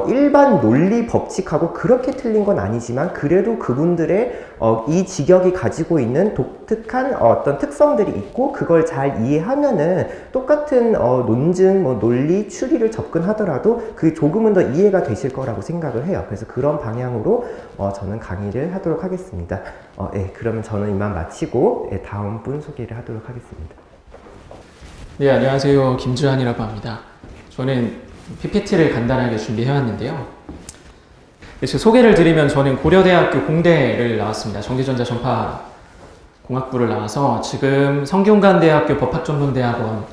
일반 논리 법칙하고 그렇게 틀린 건 아니지만, 그래도 그분들의 이 직역이 가지고 있는 독특한 어떤 특성들이 있고, 그걸 잘 이해하면은 똑같은 논증, 뭐 논리, 추리를 접근하더라도 그게 조금은 더 이해가 되실 거라고 생각을 해요. 그래서 그런 방향으로 저는 강의를 하도록 하겠습니다. 그러면 저는 이만 마치고 다음 분 소개를 하도록 하겠습니다. 네, 안녕하세요. 김주한이라고 합니다. 저는 PPT를 간단하게 준비해왔는데요. 제 소개를 드리면, 저는 고려대학교 공대를 나왔습니다. 전기전자 전파공학부를 나와서 지금 성균관대학교 법학전문대학원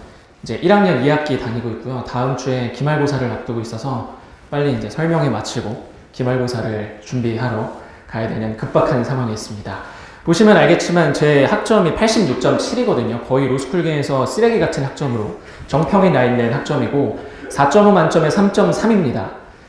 이제 1학년 2학기 다니고 있고요. 다음 주에 기말고사를 앞두고 있어서 빨리 이제 설명회 마치고 기말고사를 준비하러 가야 되는 급박한 상황에 있습니다. 보시면 알겠지만 제 학점이 86.7이거든요. 거의 로스쿨계에서 쓰레기 같은 학점으로 정평이 나 있는 학점이고, 4.5 만점에 3.3입니다.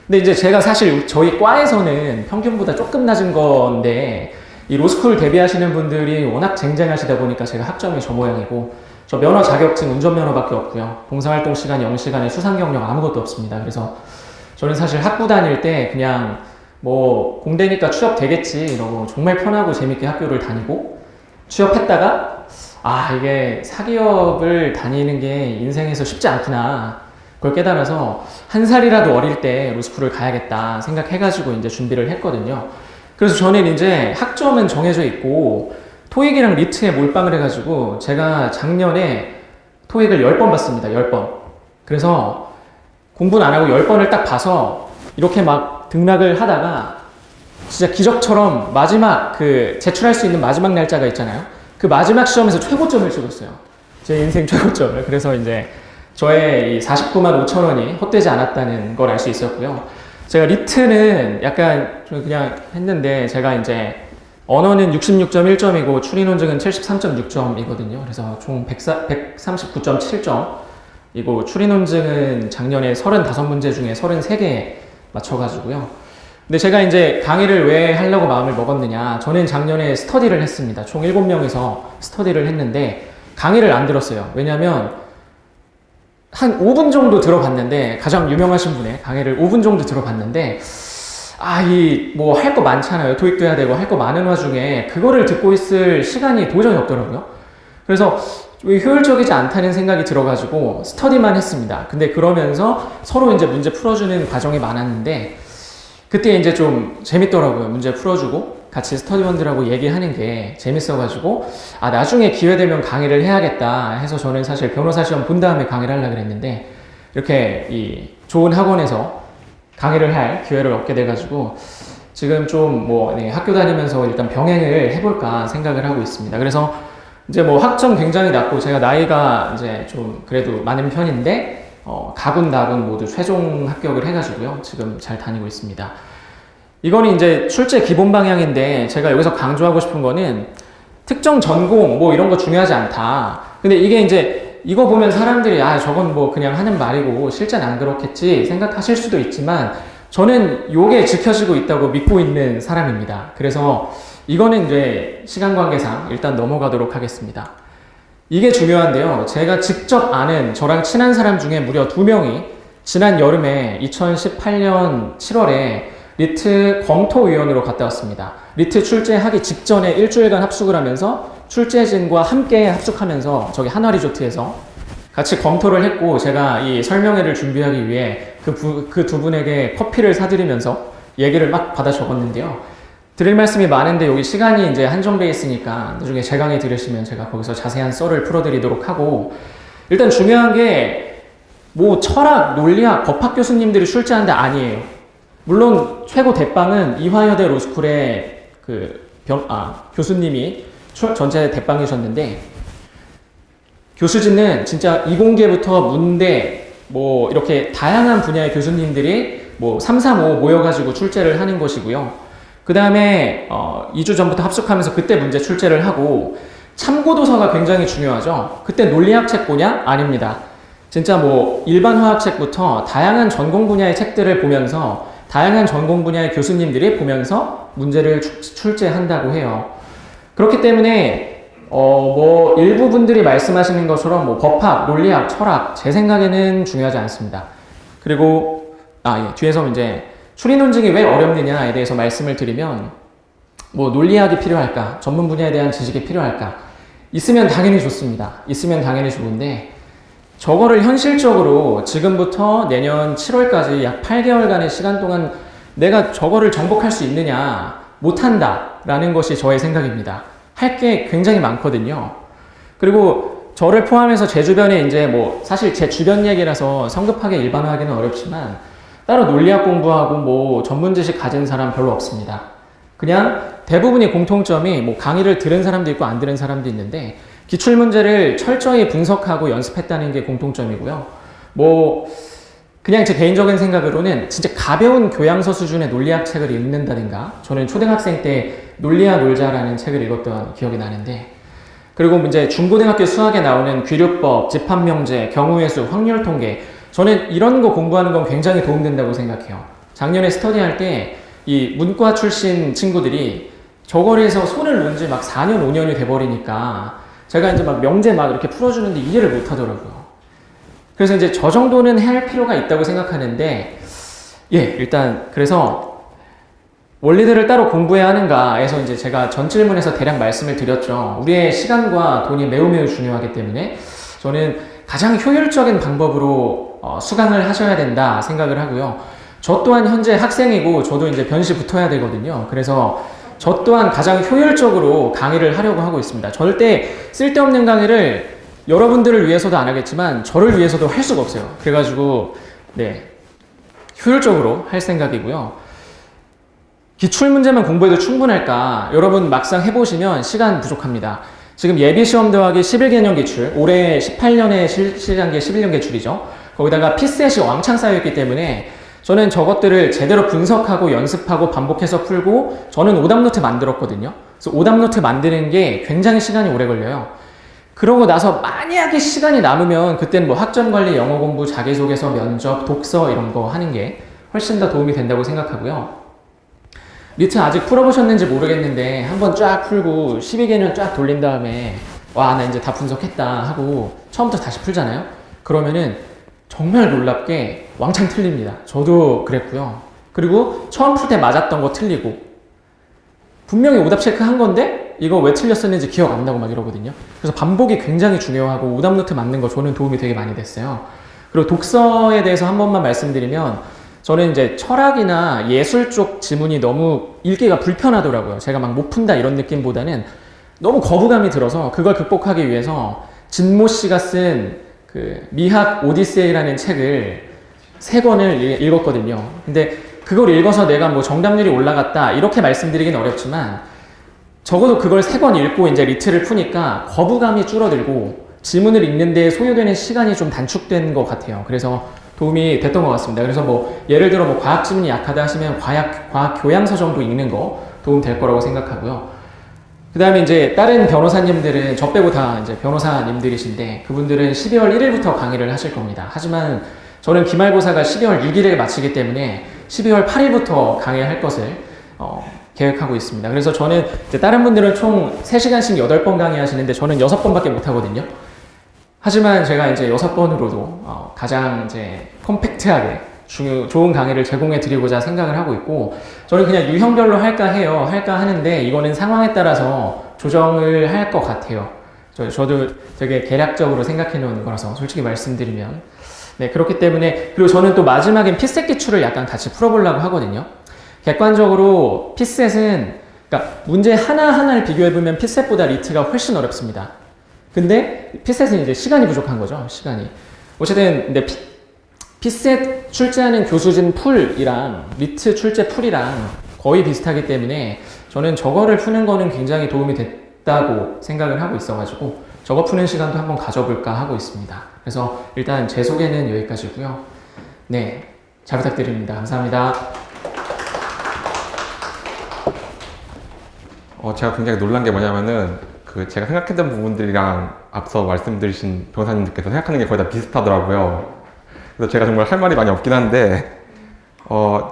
근데 이제 제가 사실 저희 과에서는 평균보다 조금 낮은 건데, 이 로스쿨 데뷔하시는 분들이 워낙 쟁쟁하시다 보니까 제가 학점이 저 모양이고, 저 면허 자격증 운전면허밖에 없고요. 봉사활동 시간 0시간에 수상 경력 아무것도 없습니다. 그래서 저는 사실 학부 다닐 때 그냥 뭐 공대니까 취업 되겠지 이러고 정말 편하고 재밌게 학교를 다니고, 취업했다가 이게 사기업을 다니는 게 인생에서 쉽지 않구나, 그걸 깨달아서 한 살이라도 어릴 때 로스쿨을 가야겠다 생각해가지고 이제 준비를 했거든요. 그래서 저는 이제 학점은 정해져 있고 토익이랑 리트에 몰빵을 해가지고 제가 작년에 토익을 10번 봤습니다. 10번. 그래서 공부는 안 하고 10번을 딱 봐서 이렇게 막 등락을 하다가 진짜 기적처럼 마지막 제출할 수 있는 마지막 날짜가 있잖아요. 그 마지막 시험에서 최고점을 찍었어요. 제 인생 최고점을. 그래서 이제 저의 이 49만 5천 원이 헛되지 않았다는 걸 알 수 있었고요. 제가 리트는 약간 좀 그냥 했는데, 제가 이제 언어는 66.1점이고 추리 논증은 73.6점이거든요. 그래서 총 139.7점이고, 추리 논증은 작년에 35문제 중에 33개 맞춰가지고요. 근데 제가 이제 강의를 왜 하려고 마음을 먹었느냐. 저는 작년에 스터디를 했습니다. 총 7명이서 스터디를 했는데 강의를 안 들었어요. 왜냐면 한 5분 정도 들어봤는데, 가장 유명하신 분의 강의를 5분 정도 들어봤는데, 뭐 할 거 많잖아요. 토익도 해야 되고 할 거 많은 와중에 그거를 듣고 있을 시간이 도저히 없더라고요. 그래서 효율적이지 않다는 생각이 들어가지고 스터디만 했습니다. 근데 그러면서 서로 이제 문제 풀어주는 과정이 많았는데, 그때 이제 좀 재밌더라고요. 문제 풀어주고 같이 스터디원들하고 얘기하는 게 재밌어가지고 아 나중에 기회 되면 강의를 해야겠다 해서 저는 사실 변호사 시험 본 다음에 강의를 하려고 그랬는데 이렇게 이 좋은 학원에서 강의를 할 기회를 얻게 돼가지고 지금 좀 학교 다니면서 일단 병행을 해볼까 생각을 하고 있습니다. 그래서 이제 학점 굉장히 낮고 제가 나이가 이제 좀 그래도 많은 편인데 가군나군 모두 최종 합격을 해가지고요. 지금 잘 다니고 있습니다. 이거는 이제 출제 기본 방향인데 제가 여기서 강조하고 싶은 거는 특정 전공 이런 거 중요하지 않다. 근데 이게 이제 이거 보면 사람들이 아 저건 그냥 하는 말이고 실제는 안 그렇겠지 생각하실 수도 있지만 저는 요게 지켜지고 있다고 믿고 있는 사람입니다. 그래서 이거는 이제 시간 관계상 일단 넘어가도록 하겠습니다. 이게 중요한데요. 제가 직접 아는 저랑 친한 사람 중에 무려 2명이 지난 여름에 2018년 7월에 리트 검토위원으로 갔다 왔습니다. 리트 출제하기 직전에 일주일간 합숙을 하면서 출제진과 함께 합숙하면서 저기 한화 리조트에서 같이 검토를 했고 제가 이 설명회를 준비하기 위해 그 두 분에게 커피를 사드리면서 얘기를 막 받아 적었는데요. 드릴 말씀이 많은데 여기 시간이 이제 한정돼 있으니까 나중에 제 강의 들으시면 제가 거기서 자세한 썰을 풀어드리도록 하고 일단 중요한 게 철학, 논리학, 법학 교수님들이 출제하는데 아니에요. 물론 최고 대빵은 이화여대 로스쿨의 교수님이 전체 대빵이셨는데 교수진은 진짜 이공계부터 문대 이렇게 다양한 분야의 교수님들이 3, 4, 5 모여가지고 출제를 하는 것이고요. 그 다음에 2주 전부터 합숙하면서 그때 문제 출제를 하고 참고도서가 굉장히 중요하죠. 그때 논리학 책 보냐? 아닙니다. 진짜 일반 화학책부터 다양한 전공 분야의 책들을 보면서 다양한 전공 분야의 교수님들이 보면서 문제를 출제한다고 해요. 그렇기 때문에 일부 분들이 말씀하시는 것처럼 법학, 논리학, 철학 제 생각에는 중요하지 않습니다. 그리고 뒤에서 이제 추리 논증이 왜 어렵느냐에 대해서 말씀을 드리면 논리학이 필요할까? 전문 분야에 대한 지식이 필요할까? 있으면 당연히 좋습니다. 있으면 당연히 좋은데 저거를 현실적으로 지금부터 내년 7월까지 약 8개월간의 시간 동안 내가 저거를 정복할 수 있느냐? 못한다라는 것이 저의 생각입니다. 할 게 굉장히 많거든요. 그리고 저를 포함해서 제 주변에 이제 사실 제 주변 얘기라서 성급하게 일반화하기는 어렵지만 따로 논리학 공부하고 전문 지식 가진 사람 별로 없습니다. 그냥 대부분의 공통점이 강의를 들은 사람도 있고 안 들은 사람도 있는데 기출문제를 철저히 분석하고 연습했다는 게 공통점이고요. 그냥 제 개인적인 생각으로는 진짜 가벼운 교양서 수준의 논리학 책을 읽는다든가 저는 초등학생 때 논리와 놀자라는 책을 읽었던 기억이 나는데 그리고 이제 중고등학교 수학에 나오는 귀류법, 집합명제, 경우의 수, 확률통계 저는 이런 거 공부하는 건 굉장히 도움된다고 생각해요. 작년에 스터디할 때 이 문과 출신 친구들이 저거를 해서 손을 놓은 지 막 4년, 5년이 돼버리니까 제가 이제 명제 이렇게 풀어주는데 이해를 못 하더라고요. 그래서 이제 저 정도는 할 필요가 있다고 생각하는데 일단 그래서 원리들을 따로 공부해야 하는가 해서 이제 제가 전 질문에서 대략 말씀을 드렸죠. 우리의 시간과 돈이 매우 중요하기 때문에 저는 가장 효율적인 방법으로 수강을 하셔야 된다 생각을 하고요. 저 또한 현재 학생이고 저도 이제 변시 붙어야 되거든요. 그래서 저 또한 가장 효율적으로 강의를 하려고 하고 있습니다. 절대 쓸데없는 강의를 여러분들을 위해서도 안 하겠지만 저를 위해서도 할 수가 없어요. 그래가지고 효율적으로 할 생각이고요. 기출문제만 공부해도 충분할까? 여러분 막상 해보시면 시간 부족합니다. 지금 예비시험 더하기 11개년 기출, 올해 18년에 실시한 게 11년 기출이죠. 거기다가 피셋이 왕창 쌓여있기 때문에 저는 저것들을 제대로 분석하고 연습하고 반복해서 풀고 저는 오답노트 만들었거든요. 그래서 오답노트 만드는 게 굉장히 시간이 오래 걸려요. 그러고 나서 만약에 시간이 남으면 그때는 학점관리, 영어 공부, 자기소개서, 면접, 독서 이런 거 하는 게 훨씬 더 도움이 된다고 생각하고요. 리트 아직 풀어보셨는지 모르겠는데 한번 쫙 풀고 12개년 쫙 돌린 다음에 나 이제 다 분석했다 하고 처음부터 다시 풀잖아요. 그러면은 정말 놀랍게 왕창 틀립니다. 저도 그랬고요. 그리고 처음 풀 때 맞았던 거 틀리고 분명히 오답 체크한 건데 이거 왜 틀렸었는지 기억 안 나고 막 이러거든요. 그래서 반복이 굉장히 중요하고 오답노트 맞는 거 저는 도움이 되게 많이 됐어요. 그리고 독서에 대해서 한 번만 말씀드리면 저는 이제 철학이나 예술 쪽 지문이 너무 읽기가 불편하더라고요. 제가 막 못 푼다 이런 느낌보다는 너무 거부감이 들어서 그걸 극복하기 위해서 진모 씨가 쓴 그 미학 오디세이라는 책을 3권을 읽었거든요. 근데 그걸 읽어서 내가 뭐 정답률이 올라갔다 이렇게 말씀드리긴 어렵지만 적어도 그걸 3권 읽고 이제 리트를 푸니까 거부감이 줄어들고 지문을 읽는 데 소요되는 시간이 좀 단축된 것 같아요. 그래서 도움이 됐던 것 같습니다. 그래서 뭐 예를 들어 뭐 과학 지문이 약하다 하시면 과학 교양서 정도 읽는 거 도움 될 거라고 생각하고요. 그 다음에 이제 다른 변호사님들은 저 빼고 다 이제 변호사님들이신데 그분들은 12월 1일부터 강의를 하실 겁니다. 하지만 저는 기말고사가 12월 6일에 마치기 때문에 12월 8일부터 강의할 것을 계획하고 있습니다. 그래서 저는 이제 다른 분들은 총 3시간씩 8번 강의하시는데 저는 6번밖에 못 하거든요. 하지만 제가 이제 6번으로도 가장 이제 컴팩트하게 좋은 강의를 제공해 드리고자 생각을 하고 있고 저는 그냥 유형별로 할까 하는데 이거는 상황에 따라서 조정을 할 것 같아요. 저도 되게 계략적으로 생각해 놓은 거라서 솔직히 말씀드리면 네, 그렇기 때문에 그리고 저는 또 마지막엔 피셋 기출을 약간 같이 풀어보려고 하거든요. 객관적으로 피셋은 그러니까 문제 하나하나를 비교해보면 피셋보다 리트가 훨씬 어렵습니다. 근데 피셋은 이제 시간이 부족한 거죠. 시간이. 어쨌든 근데 피셋 출제하는 교수진 풀이랑 리트 출제 풀이랑 거의 비슷하기 때문에 저는 저거를 푸는 거는 굉장히 도움이 됐다고 생각을 하고 있어가지고 저거 푸는 시간도 한번 가져볼까 하고 있습니다. 그래서 일단 제 소개는 여기까지고요. 네, 잘 부탁드립니다. 감사합니다. 제가 굉장히 놀란 게 뭐냐면은 제가 생각했던 부분들이랑 앞서 말씀드리신 변호사님들께서 생각하는 게 거의 다 비슷하더라고요. 그래서 제가 정말 할 말이 많이 없긴 한데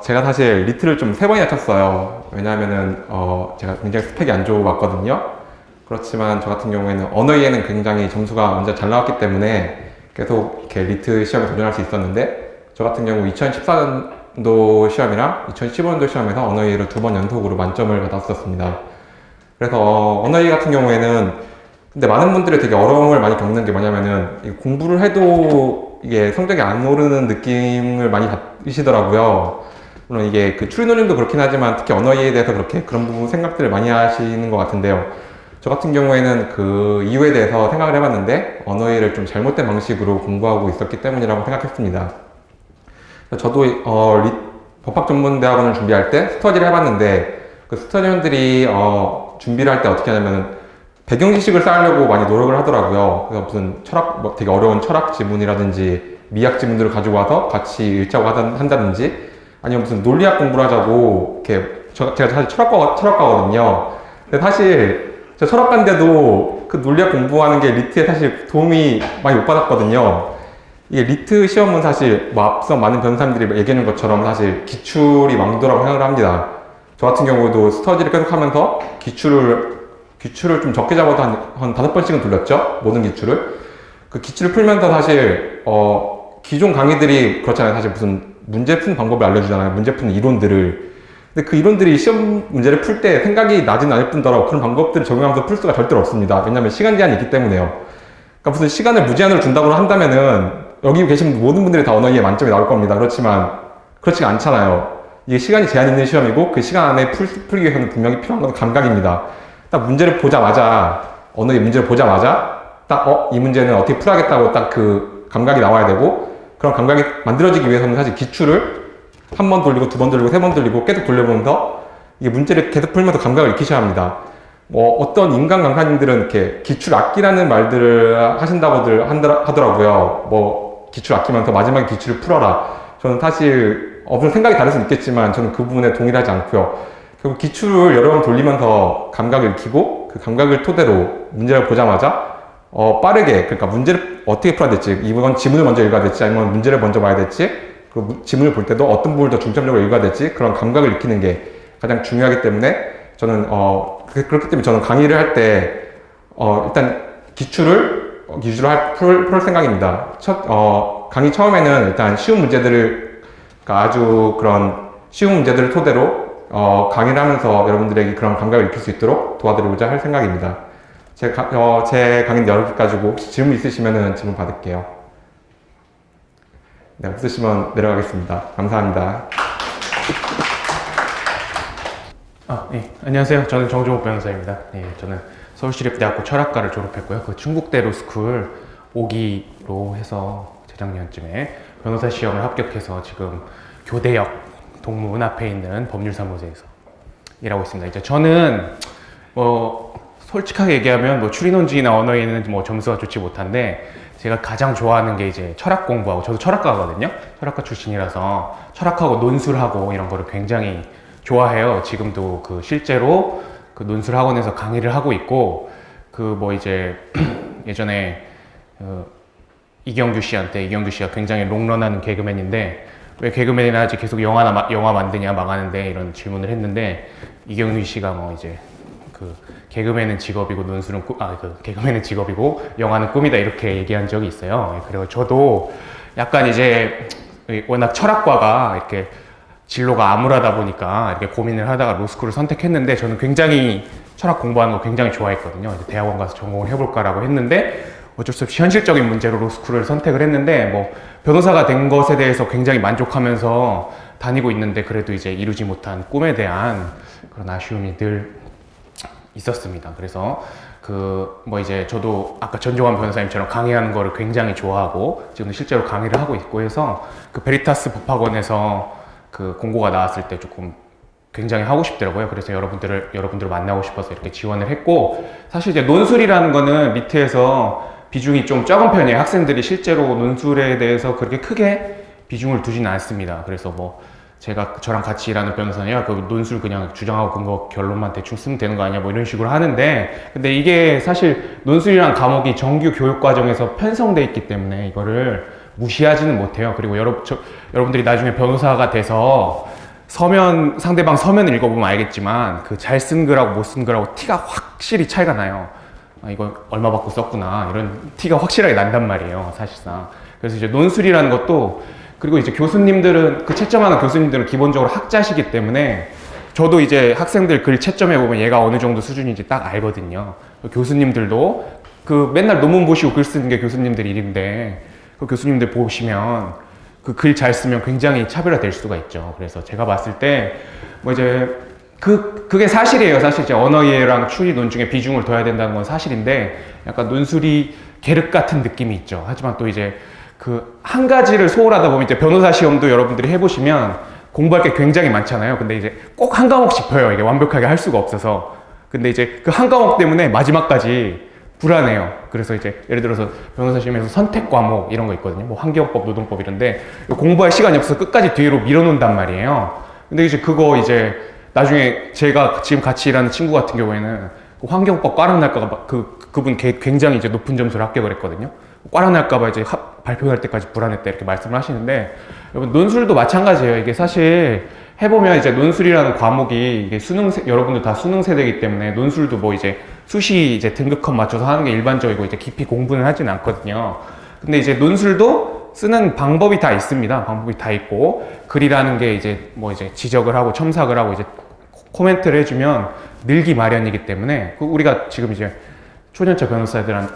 제가 사실 리트를 좀 3번이나 쳤어요. 왜냐하면은 제가 굉장히 스펙이 안 좋고 맞거든요. 그렇지만 저 같은 경우에는 언어에는 굉장히 점수가 먼저 잘 나왔기 때문에 계속 이렇게 리트 시험에 도전할 수 있었는데 저 같은 경우 2014년도 시험이랑 2015년도 시험에서 언어를 2번 연속으로 만점을 받았었습니다. 그래서 언어A 같은 경우에는 근데 많은 분들이 되게 어려움을 많이 겪는 게 뭐냐면은 공부를 해도 이게 성적이 안 오르는 느낌을 많이 받으시더라고요. 물론 이게 추리노님도 그렇긴 하지만 특히 언어A에 대해서 그런 부분 생각들을 많이 하시는 것 같은데요. 저 같은 경우에는 그 이유에 대해서 생각을 해봤는데 언어A를 좀 잘못된 방식으로 공부하고 있었기 때문이라고 생각했습니다. 저도 법학전문대학원을 준비할 때 스터디를 해봤는데 그 스터디원들이 준비를 할 때 어떻게 하냐면 배경 지식을 쌓으려고 많이 노력을 하더라고요. 그래서 무슨 되게 어려운 철학 지문이라든지 미학 지문들을 가지고 와서 같이 읽자고 한다든지 아니면 무슨 논리학 공부를 하자고 이렇게 제가 사실 철학과거든요. 근데 사실 저 철학과인데도 그 논리학 공부하는 게 리트에 사실 도움이 많이 못 받았거든요. 이게 리트 시험은 사실 앞서 많은 변호사님들이 얘기하는 것처럼 사실 기출이 왕도라고 생각을 합니다. 저 같은 경우도 스터디를 계속 하면서 기출을 좀 적게 잡아도 한 5번씩은 돌렸죠. 모든 기출을. 그 기출을 풀면서 사실, 기존 강의들이 그렇잖아요. 사실 무슨 문제 푸는 방법을 알려주잖아요. 문제 푸는 이론들을. 근데 그 이론들이 시험 문제를 풀 때 생각이 나진 않을 뿐더러 그런 방법들을 적용하면서 풀 수가 절대로 없습니다. 왜냐하면 시간 제한이 있기 때문에요. 그러니까 무슨 시간을 무제한으로 준다고 한다면은 여기 계신 모든 분들이 다 언어에 만점이 나올 겁니다. 그렇지만 그렇지가 않잖아요. 이게 시간이 제한 있는 시험이고 그 시간 안에 풀기 위해서는 분명히 필요한 건 감각입니다. 딱 문제를 보자마자 언어의 문제를 보자마자 딱 이 문제는 어떻게 풀어야겠다고 딱 그 감각이 나와야 되고 그런 감각이 만들어지기 위해서는 사실 기출을 한 번 돌리고 2번 돌리고 3번 돌리고 계속 돌려보면서 이게 문제를 계속 풀면서 감각을 익히셔야 합니다. 어떤 인간 강사님들은 이렇게 기출 악기라는 말들을 하신다고들 하더라고요. 기출 아끼면서 마지막에 기출을 풀어라. 저는 사실 어떤 생각이 다를 수 있겠지만 저는 그 부분에 동의하지 않고요. 결국 기출을 여러 번 돌리면서 감각을 익히고 그 감각을 토대로 문제를 보자마자 빠르게 그러니까 문제를 어떻게 풀어야 될지 이번 지문을 먼저 읽어야 될지 아니면 문제를 먼저 봐야 될지 그 지문을 볼 때도 어떤 부분을 더 중점적으로 읽어야 될지 그런 감각을 익히는 게 가장 중요하기 때문에 저는 그렇기 때문에 저는 강의를 할 때 일단 기출을 풀 생각입니다. 강의 처음에는 일단 쉬운 문제들을 그러니까 아주 그런 쉬운 문제들을 토대로 강의를 하면서 여러분들에게 그런 감각을 익힐 수 있도록 도와드리고자 할 생각입니다. 제 강의는 여기까지고 혹시 질문 있으시면 질문 받을게요. 네, 없으시면 내려가겠습니다. 감사합니다. 네. 안녕하세요. 저는 정종욱 변호사입니다. 저는 서울시립대학교 철학과를 졸업했고요. 그 충북대 로스쿨 5기로 해서 재작년쯤에 변호사 시험을 합격해서 지금 교대역 동문 앞에 있는 법률사무소에서 일하고 있습니다. 이제 저는 솔직하게 얘기하면 추리논증이나 언어에는 점수가 좋지 못한데, 제가 가장 좋아하는 게 이제 철학 공부하고, 저도 철학과거든요. 철학과 출신이라서 철학하고 논술하고 이런 거를 굉장히 좋아해요. 지금도 실제로 논술 학원에서 강의를 하고 있고, 이제 예전에 이경규 씨가 굉장히 롱런하는 개그맨인데, 왜 개그맨이나 아직 계속 영화 만드냐 망하는데, 이런 질문을 했는데, 이경규 씨가 이제 개그맨은 직업이고 개그맨은 직업이고 영화는 꿈이다, 이렇게 얘기한 적이 있어요. 그리고 저도 약간 이제 워낙 철학과가 이렇게 진로가 암울하다 보니까 이렇게 고민을 하다가 로스쿨을 선택했는데, 저는 굉장히 철학 공부하는 거 굉장히 좋아했거든요. 이제 대학원 가서 전공을 해볼까라고 했는데, 어쩔 수 없이 현실적인 문제로 로스쿨을 선택을 했는데, 변호사가 된 것에 대해서 굉장히 만족하면서 다니고 있는데, 그래도 이제 이루지 못한 꿈에 대한 그런 아쉬움이 늘 있었습니다. 그래서 이제 저도 아까 전종환 변호사님처럼 강의하는 거를 굉장히 좋아하고, 지금 실제로 강의를 하고 있고 해서 베리타스 법학원에서 공고가 나왔을 때 조금 굉장히 하고 싶더라고요. 그래서 여러분들을 만나고 싶어서 이렇게 지원을 했고, 사실 이제 논술이라는 거는 미트에서 비중이 좀 적은 편이에요. 학생들이 실제로 논술에 대해서 그렇게 크게 비중을 두지는 않습니다. 그래서 저랑 같이 일하는 변호사냐, 논술 그냥 주장하고 근거 결론만 대충 쓰면 되는 거 아니야, 이런 식으로 하는데, 근데 이게 사실 논술이란 과목이 정규 교육 과정에서 편성돼 있기 때문에 이거를 무시하지는 못해요. 그리고 여러분들이 나중에 변호사가 돼서 상대방 서면을 읽어보면 알겠지만, 잘 쓴 글하고 못 쓴 글하고 티가 확실히 차이가 나요. 이거 얼마 받고 썼구나, 이런 티가 확실하게 난단 말이에요, 사실상. 그래서 이제 논술이라는 것도, 그리고 이제 채점하는 교수님들은 기본적으로 학자시기 때문에, 저도 이제 학생들 글 채점해보면 얘가 어느 정도 수준인지 딱 알거든요. 교수님들도 맨날 논문 보시고 글 쓰는 게 교수님들 일인데, 교수님들 보시면 글 잘 쓰면 굉장히 차별화될 수가 있죠. 그래서 제가 봤을 때 그게 사실이에요. 사실 이제 언어 이해랑 추리 논증에 비중을 둬야 된다는 건 사실인데, 약간 논술이 계륵 같은 느낌이 있죠. 하지만 또 이제 한 가지를 소홀하다 보면, 이제 변호사 시험도 여러분들이 해보시면 공부할 게 굉장히 많잖아요. 근데 이제 꼭 한 과목씩 펴요. 이게 완벽하게 할 수가 없어서. 근데 이제 한 과목 때문에 마지막까지 불안해요. 그래서 이제 예를 들어서 변호사 시험에서 선택 과목 이런 거 있거든요. 환경법, 노동법 이런데 공부할 시간이 없어서 끝까지 뒤로 밀어놓는단 말이에요. 근데 이제 나중에 제가 지금 같이 일하는 친구 같은 경우에는 환경법 꽈락날까봐 그분 굉장히 이제 높은 점수를 합격을 했거든요. 꽈락날까봐 이제 발표할 때까지 불안했다, 이렇게 말씀을 하시는데, 여러분 논술도 마찬가지예요. 이게 사실 해보면 이제 논술이라는 과목이 이게 여러분들 다 수능 세대이기 때문에, 논술도 이제 수시 이제 등급컷 맞춰서 하는 게 일반적이고, 이제 깊이 공부는 하진 않거든요. 근데 이제 논술도 쓰는 방법이 다 있습니다. 방법이 다 있고, 글이라는 게 이제 지적을 하고 첨삭을 하고 이제 코멘트를 해주면 늘기 마련이기 때문에, 우리가 지금 이제 초년차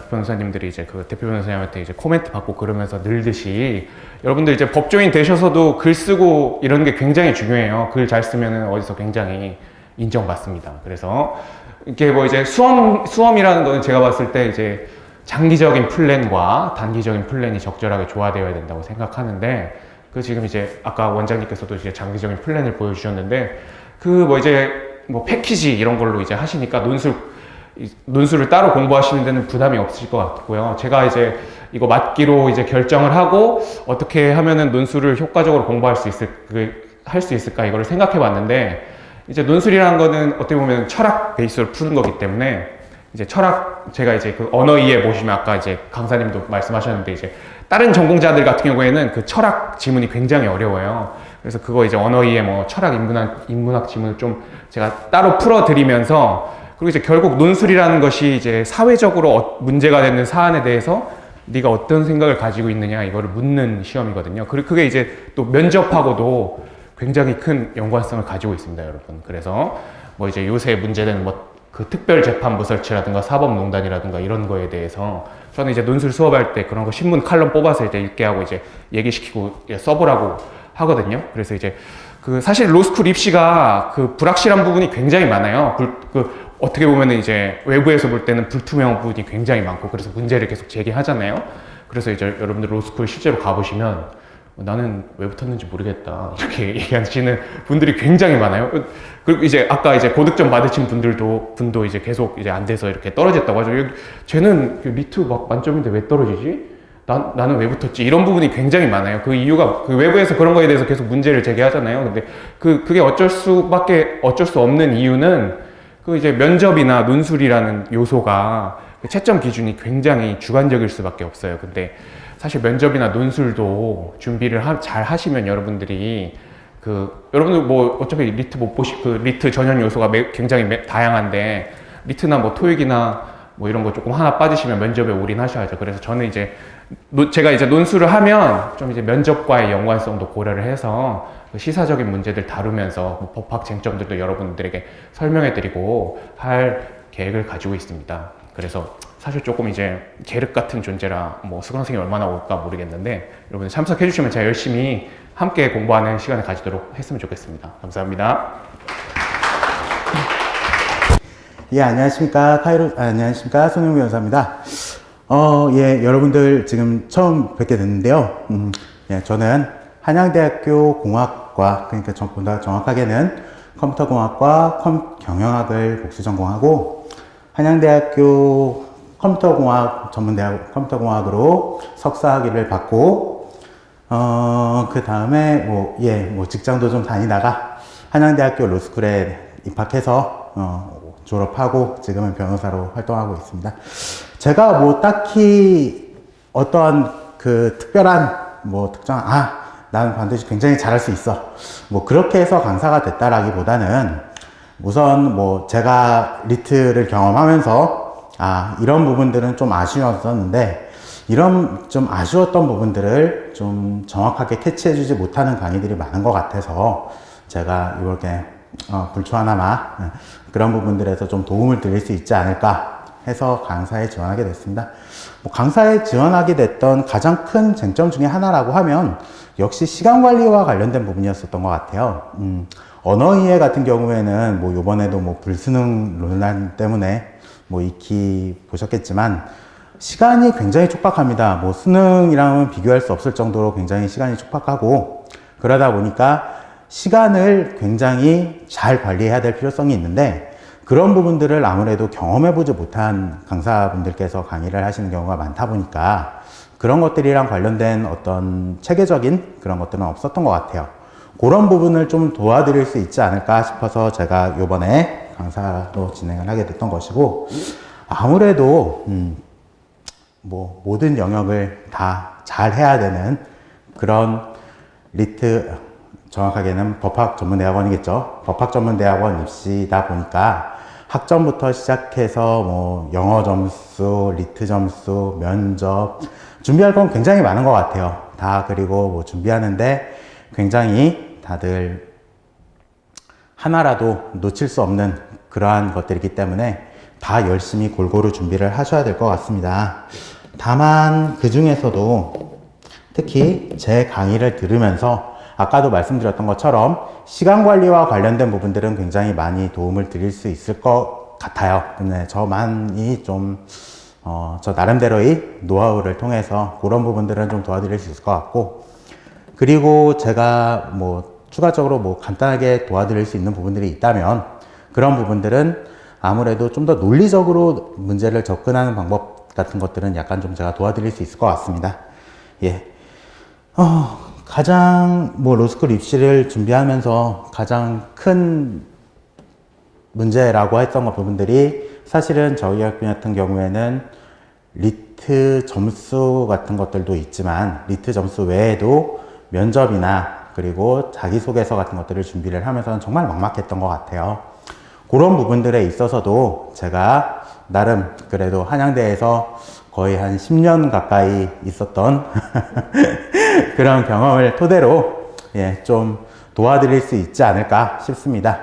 변호사님들이 이제 대표 변호사님한테 이제 코멘트 받고 그러면서 늘듯이, 여러분들 이제 법조인 되셔서도 글 쓰고 이런 게 굉장히 중요해요. 글 잘 쓰면은 어디서 굉장히 인정받습니다. 그래서 이게 이제 수험이라는 거는 제가 봤을 때 이제 장기적인 플랜과 단기적인 플랜이 적절하게 조화되어야 된다고 생각하는데, 지금 이제 아까 원장님께서도 이제 장기적인 플랜을 보여주셨는데, 패키지 이런 걸로 이제 하시니까 논술을 따로 공부하시는 데는 부담이 없으실 것 같고요. 제가 이제 이거 맞기로 이제 결정을 하고 어떻게 하면은 논술을 효과적으로 공부할 수 있을까 이거를 생각해 봤는데, 이제 논술이라는 거는 어떻게 보면 철학 베이스로 푸는 거기 때문에, 이제 제가 이제 언어 이해 보시면 아까 이제 강사님도 말씀하셨는데, 이제 다른 전공자들 같은 경우에는 철학 지문이 굉장히 어려워요. 그래서 이제 언어 이해 철학 인문학 지문을 좀 제가 따로 풀어드리면서, 그리고 이제 결국 논술이라는 것이 이제 사회적으로 문제가 되는 사안에 대해서 네가 어떤 생각을 가지고 있느냐, 이거를 묻는 시험이거든요. 그게 이제 또 면접하고도 굉장히 큰 연관성을 가지고 있습니다, 여러분. 그래서 이제 요새 문제되는 그 특별재판부 설치라든가 사법농단이라든가 이런 거에 대해서 저는 이제 논술 수업할 때 그런 거 신문 칼럼 뽑아서 이제 읽게 하고 이제 얘기시키고 써보라고 하거든요. 그래서 이제 그 사실 로스쿨 입시가 그 불확실한 부분이 굉장히 많아요. 어떻게 보면은 이제 외부에서 볼 때는 불투명한 부분이 굉장히 많고 그래서 문제를 계속 제기하잖아요. 그래서 이제 여러분들 로스쿨 실제로 가보시면 나는 왜 붙었는지 모르겠다 이렇게 얘기하시는 분들이 굉장히 많아요. 그리고 이제 아까 이제 고득점 받으신 분도 이제 계속 이제 안 돼서 이렇게 떨어졌다고 하죠. 쟤는 리트 막 만점인데 왜 떨어지지? 나는 왜 붙었지? 이런 부분이 굉장히 많아요. 그 이유가 그 외부에서 그런 거에 대해서 계속 문제를 제기하잖아요. 근데 그게 어쩔 수 없는 이유는 그 이제 면접이나 논술이라는 요소가 채점 기준이 굉장히 주관적일 수밖에 없어요. 근데 사실 면접이나 논술도 준비를 잘 하시면 여러분들 뭐 어차피 리트 못 리트 전형 요소가 굉장히 다양한데 리트나 뭐 토익이나 뭐 이런 거 조금 하나 빠지시면 면접에 올인하셔야죠. 그래서 저는 이제 제가 이제 논술을 하면 좀 이제 면접과의 연관성도 고려를 해서 시사적인 문제들 다루면서 뭐 법학 쟁점들도 여러분들에게 설명해드리고 할 계획을 가지고 있습니다. 그래서 사실 조금 이제 계륵 같은 존재라 뭐 수강생이 얼마나 올까 모르겠는데 여러분들 참석해 주시면 제가 열심히 함께 공부하는 시간을 가지도록 했으면 좋겠습니다. 감사합니다. 예, 안녕하십니까. 안녕하십니까. 손흥민 변호사입니다. 예, 여러분들 지금 처음 뵙게 됐는데요. 예, 저는 한양대학교 공학과, 그러니까 보다 정확하게는 컴퓨터공학과 경영학을 복수 전공하고, 한양대학교 컴퓨터공학 전문대학 컴퓨터공학으로 석사학위를 받고, 그 다음에 직장도 좀 다니다가 한양대학교 로스쿨에 입학해서, 졸업하고 지금은 변호사로 활동하고 있습니다. 제가 뭐 딱히 어떠한 그 특별한 나는 반드시 굉장히 잘할 수 있어. 뭐 그렇게 해서 강사가 됐다라기보다는 우선 뭐 제가 리트를 경험하면서 이런 부분들은 좀 아쉬웠었는데 이런 좀 아쉬웠던 부분들을 좀 정확하게 캐치해주지 못하는 강의들이 많은 것 같아서 제가 이렇게 불초하나마 그런 부분들에서 좀 도움을 드릴 수 있지 않을까 해서 강사에 지원하게 됐습니다. 강사에 지원하게 됐던 가장 큰 쟁점 중에 하나라고 하면 역시 시간 관리와 관련된 부분이었었던 것 같아요. 언어이해 같은 경우에는 요번에도 불수능 논란 때문에 익히 보셨겠지만 시간이 굉장히 촉박합니다. 수능이랑은 비교할 수 없을 정도로 굉장히 시간이 촉박하고 그러다 보니까 시간을 굉장히 잘 관리해야 될 필요성이 있는데 그런 부분들을 아무래도 경험해보지 못한 강사분들께서 강의를 하시는 경우가 많다 보니까 그런 것들이랑 관련된 어떤 체계적인 그런 것들은 없었던 것 같아요. 그런 부분을 좀 도와드릴 수 있지 않을까 싶어서 제가 요번에 강사로 진행을 하게 됐던 것이고 아무래도 모든 영역을 다 잘 해야 되는 그런 리트 정확하게는 법학전문대학원이겠죠. 법학전문대학원 입시다 보니까 학점부터 시작해서 영어 점수, 리트 점수, 면접 준비할 건 굉장히 많은 것 같아요. 그리고 준비하는데 굉장히 다들 하나라도 놓칠 수 없는 그러한 것들이기 때문에 다 열심히 골고루 준비를 하셔야 될 것 같습니다. 다만 그 중에서도 특히 제 강의를 들으면서 아까도 말씀드렸던 것처럼 시간 관리와 관련된 부분들은 굉장히 많이 도움을 드릴 수 있을 것 같아요. 근데 저만이 저 나름대로의 노하우를 통해서 그런 부분들은 좀 도와드릴 수 있을 것 같고 그리고 제가 추가적으로 간단하게 도와드릴 수 있는 부분들이 있다면 그런 부분들은 아무래도 좀 더 논리적으로 문제를 접근하는 방법 같은 것들은 약간 좀 제가 도와드릴 수 있을 것 같습니다. 예. 가장 로스쿨 입시를 준비하면서 가장 큰 문제라고 했던 부분들이 사실은 저희 학교 같은 경우에는 리트 점수 같은 것들도 있지만 리트 점수 외에도 면접이나 그리고 자기소개서 같은 것들을 준비를 하면서는 정말 막막했던 것 같아요. 그런 부분들에 있어서도 제가 나름 그래도 한양대에서 거의 한 10년 가까이 있었던 그런 경험을 토대로 좀 도와드릴 수 있지 않을까 싶습니다.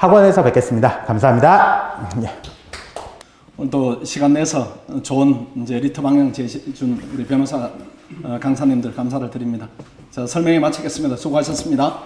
학원에서 뵙겠습니다. 감사합니다. 예. 오늘도 시간 내서 좋은 이제 리트 방향 제시해준 우리 변호사 강사님들 감사를 드립니다. 자, 설명에 마치겠습니다. 수고하셨습니다.